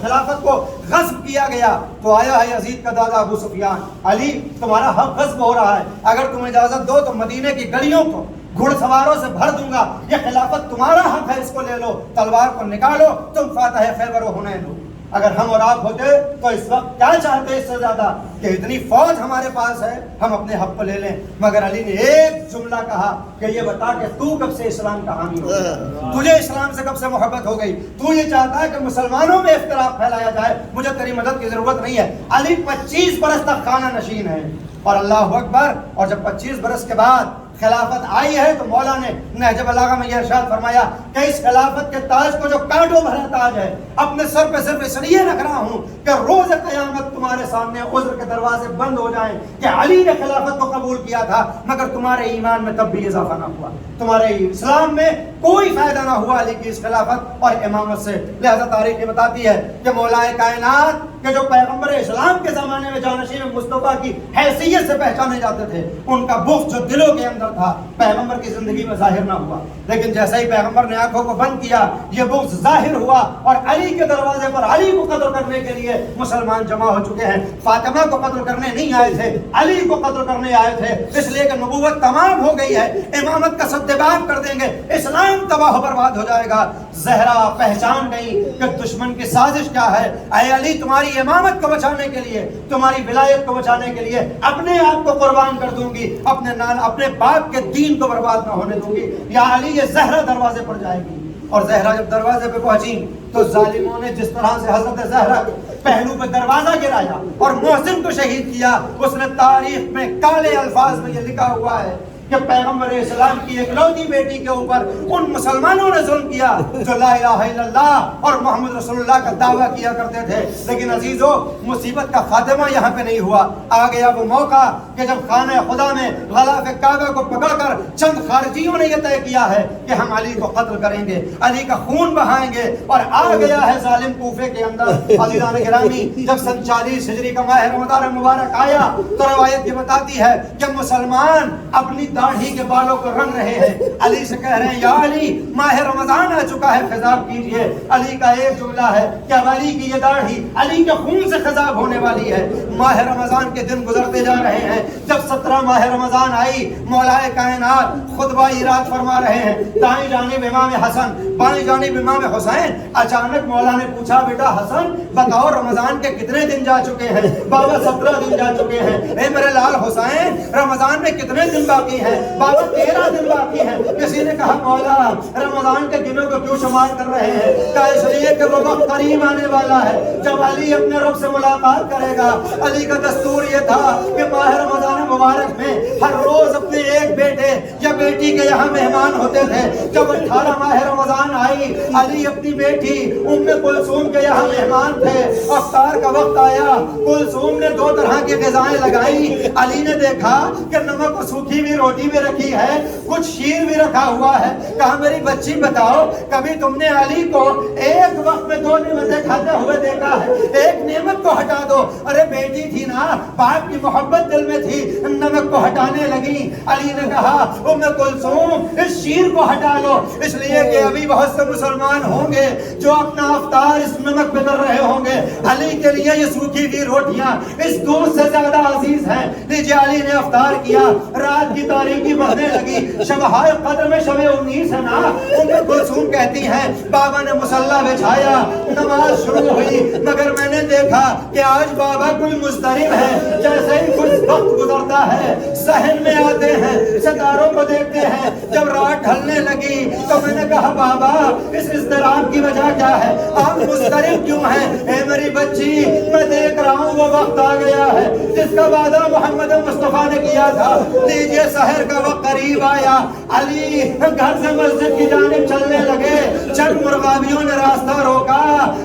Speaker 1: خلافت کو غصب کیا گیا تو آیا ہے یزید کا دادا ابو سفیان، علی تمہارا حق غصب ہو رہا ہے، اگر تم اجازت دو تو مدینے کی گلیوں کو گھڑ سواروں سے بھر دوں گا، یہ خلافت تمہارا حق ہے، اس کو لے لو، تلوار کو نکالو، تم فاتح خیبر و حنین ہو۔ اگر ہم اور آپ ہوتے تو اس وقت کیا چاہتے اس سے زیادہ کہ اتنی فوج ہمارے پاس ہے، ہم اپنے حق کو لے لیں۔ مگر علی نے ایک جملہ کہا کہ یہ بتا کہ تو کب سے اسلام کا حامی ہو گیا، تجھے اسلام سے کب سے محبت ہو گئی، تو یہ چاہتا ہے کہ مسلمانوں میں اختلاف پھیلایا جائے، مجھے تیری مدد کی ضرورت نہیں ہے۔ علی 25 برس تک خانہ نشین ہے، اور اللہ اکبر، اور جب 25 برس کے بعد خلافت آئی ہے تو مولا نے نہج بلاغہ میں یہ ارشاد فرمایا کہ اس خلافت کے تاج کو جو کانٹوں بھرا تاج ہے، اپنے سر پہ صرف اس لیے رکھ رہا ہوں کہ روز قیامت تمہارے سامنے عذر کے دروازے بند ہو جائیں کہ علی نے خلافت کو قبول کیا تھا مگر تمہارے ایمان میں تب بھی اضافہ نہ ہوا، تمہارے اسلام میں کوئی فائدہ نہ ہوا علی کی اس خلافت اور امامت سے۔ لہذا تاریخ یہ بتاتی ہے کہ مولا کائنات کہ جو پیغمبر اسلام کے زمانے میں جانشین مصطفیٰ کی حیثیت سے پہچانے جاتے تھے، ان کا بغض جو دلوں کے اندر تھا پیغمبر کی زندگی میں ظاہر نہ ہوا، لیکن جیسے ہی پیغمبر نے آنکھوں کو بند کیا یہ بغض ظاہر ہوا، اور علی کے دروازے پر علی کو قتل کرنے کے لیے مسلمان جمع ہو چکے ہیں۔ فاطمہ کو قتل کرنے نہیں آئے تھے، علی کو قتل کرنے آئے تھے، اس لیے کہ نبوت تمام ہو گئی ہے، امامت کا سدباب کر دیں گے، اسلام تباہ و برباد ہو جائے گا۔ زہرا پہچان گئی کہ دشمن کی سازش کیا ہے، اے علی تمہاری امامت کو بچانے کے لیے، تمہاری ولایت کو بچانے کے لیے اپنے آپ کو قربان کر دوں گی، اپنے باپ کے دین کو برباد نہ ہونے دوں گی۔ یا علی یہ زہرا دروازے پر جائے گی، اور زہرا جب دروازے پہ پہنچی تو ظالموں نے جس طرح سے حضرت زہرا پہلو پہ دروازہ گرایا اور محسن کو شہید کیا، اس نے تاریخ میں کالے الفاظ میں یہ لکھا ہوا ہے کہ پیغمبر اسلام کی اکلوتی بیٹی کے اوپر ان مسلمانوں نے ظلم کیا جو لا الہ الا اللہ اور محمد رسول اللہ کا دعویٰ کیا کرتے تھے۔ لیکن عزیزو، مصیبت کا خاتمہ یہاں پہ نہیں ہوا، آ گیا وہ موقع کہ جب خانہ خدا میں غلاف کعبہ کو پکڑ کر چند خارجیوں نے یہ طے کیا ہے کہ ہم علی کو قتل کریں گے، علی کا خون بہائیں گے، اور آ گیا ہے ظالم کوفے کے اندر۔ عزیزان گرامی، جب سن 40 ہجری کا ماہ رمضان مبارک آیا تو روایت یہ بتاتی ہے کہ مسلمان اپنی داڑھی کے بالوں کو رنگ رہے ہیں، علی سے کہہ رہے ہیں یا علی ماہ رمضان آ چکا ہے، خضاب کیجئے۔ علی کا ایک جملہ ہے کہ اب علی کی یہ داڑھی علی کے خون سے خضاب ہونے والی ہے۔ ماہ رمضان کے دن گزرتے جا رہے ہیں، جب 17 ماہ رمضان آئی، مولا کائنات خطبہ اراد فرما رہے ہیں، دائیں جانب امام حسن، بائیں جانب امام حسین۔ اچانک مولا نے پوچھا بیٹا حسن بتاؤ رمضان کے کتنے دن جا چکے ہیں؟ بابا 17 دن جا چکے ہیں۔ اے میرے لال حسین رمضان میں کتنے دن باقی ہیں؟ ہے بابا 13 دن باقی ہے. کسی نے کہا مولا رمضان کے دنوں کو کیوں شمار کر رہے ہیں؟ کہا اس لیے کہ وہ وقت قریب آنے والا ہے جب علی اپنے رب سے ملاقات کرے گا. علی کا دستور یہ تھا کہ ماہ رمضان مبارک میں ہر روز اپنے ایک بیٹے یا بیٹی کے یہاں مہمان ہوتے تھے. جب 18 ماہ رمضان آئی علی اپنی بیٹی ام کلثوم کے یہاں مہمان تھے. افطار کا وقت آیا, کلثوم نے 2 طرح کی غذائیں لگائی. علی نے دیکھا کہ نمک اور سوکھی ہوئی روٹی بھی رکھی ہے, کچھ شیر بھی رکھا ہوا ہے. کہا میری بچی بتاؤ کبھی تم نے علی کو ایک وقت میں 2 نعمتیں کھاتے ہوئے دیکھا ہے؟ ایک نعمت کو ہٹا دو. ارے بیٹی تھی نا, باپ کی محبت دل میں تھی, نمک کو ہٹانے لگی. علی نے کہا ام کلثوم اس شیر کو ہٹا لو, اس لیے کہ ابھی بہت سے مسلمان ہوں گے جو اپنا افطار اس نمک پہ کر رہے ہوں گے. علی کے لیے یہ سوکھی ہوئی روٹیاں اس دودھ سے زیادہ عزیز ہیں. لیجیے علی نے افطار کیا. رات کی تاریکی بڑھنے لگی. شب قدر میں شب 19 ہے نا. ام کلثوم کہتی ہیں بابا نے مصلی بچھایا, نماز شروع ہوئی, مگر میں نے دیکھا کہ آج بابا کوئی مضطرب ہے. جیسے ہی کچھ وقت گزرتا ہے صحن میں آتے ہیں, ستاروں کو دیکھتے ہیں. جب رات ڈھلنے لگی تو میں نے کہا بابا اس اضطراب کی وجہ کیا ہے, آپ مضطرب کیوں ہیں؟ اے میری بچی میں دیکھ رہا ہوں وہ وقت آ گیا ہے جس کا وعدہ محمد مصطفیٰ نے کیا تھا. لیجیے سحر کا وقت قریب آیا. علی گھر سے مسجد کی جانب چلنے لگے. چند مرغابیوں نے راستہ روکا.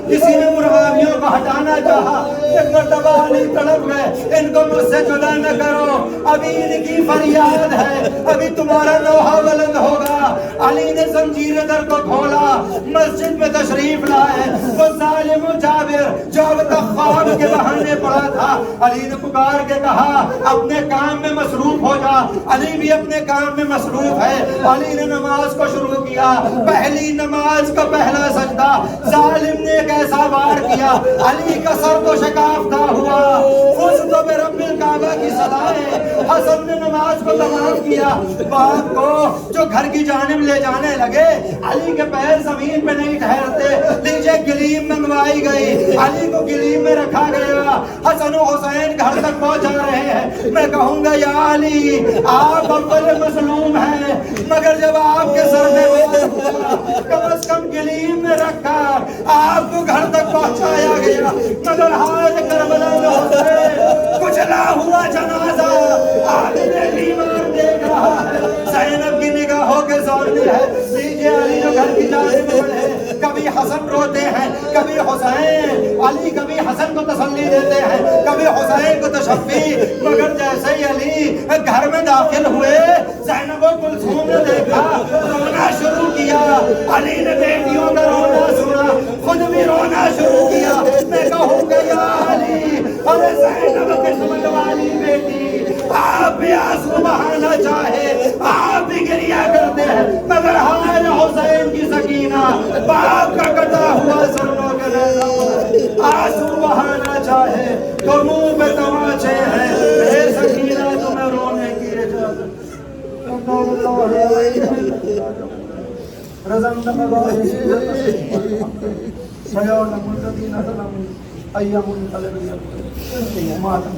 Speaker 1: کسی نے مرغابیوں کو ہٹانا چاہا. ایک مرتبہ علی تڑپ گئے, ان کو مجھ سے جدا نہ کرو, ابھی ان کی فریاد ہے, ابھی تمہارا لوہا بلند ہوگا. علی نے زنجیر در کو کھولا, مسجد میں تشریف لائے. وہ ظالم جابر جو اب تک خواب کے بہانے پڑا تھا, علی نے پکار کے کہا اپنے کام میں مصروف ہو جا. علی بھی اپنے کام میں مصروف ہے. علی نے نماز کو شروع کیا. پہلی نماز کا پہلا سجدہ ظالم نے ایک ایسا وار کیا, علی کا سر تو شکافتہ ہوا. فزت برب الکعبہ کی صدائیں. حسن نے نماز کو تمام کیا. باپ کو جو گھر کی جانب لے جانے لگے, علی کے پیر زمین پہ نہیں ٹھہرتے. لیجیے گلیم منگوائی گئی, علی کو گلیم میں رکھا گیا. حسن و حسین گھر تک پہنچا رہے ہیں. میں کہوں گا یا علی آپ اول مظلوم ہیں, مگر جب آپ کے سر میں کم از کم گلیم میں رکھا آپ کو گھر تک پہنچایا گیا, مگر ہائے کربلا میں حسین کچلا ہوا جنازہ علی بیمار دیکھ رہا ہے. زینب کی نگاہوں کے سامنے ہے. لیجیے علی جو گھر کی جانب بڑھے, کبھی حسن روتے ہیں کبھی حسین. علی کبھی حسن کو تسلی دیتے ہیں کبھی حسین کو تشفی. مگر جیسے ہی علی گھر میں داخل ہوئے زینب و کلثوم نے دیکھا, رونا شروع کیا. علی نے بیٹیوں کا رونا سنا, خود بھی رونا شروع کیا. میں کہوں گا یا علی ارے زینب قسمت والی بیٹی, آپ بھی آنسو بہانا چاہے آپ بھی گریہ کرتے ہیں, مگر ہائے حسین کی سکینہ باپ کا کٹا ہوا سروں کے نیزہ آنسو بہانا چاہے تو منہ پہ تماچے ہیں. اے سکینہ تمہیں رونے کی اجازت. رضم نمبر سیون ملتدین سلام ایام القلب ماتم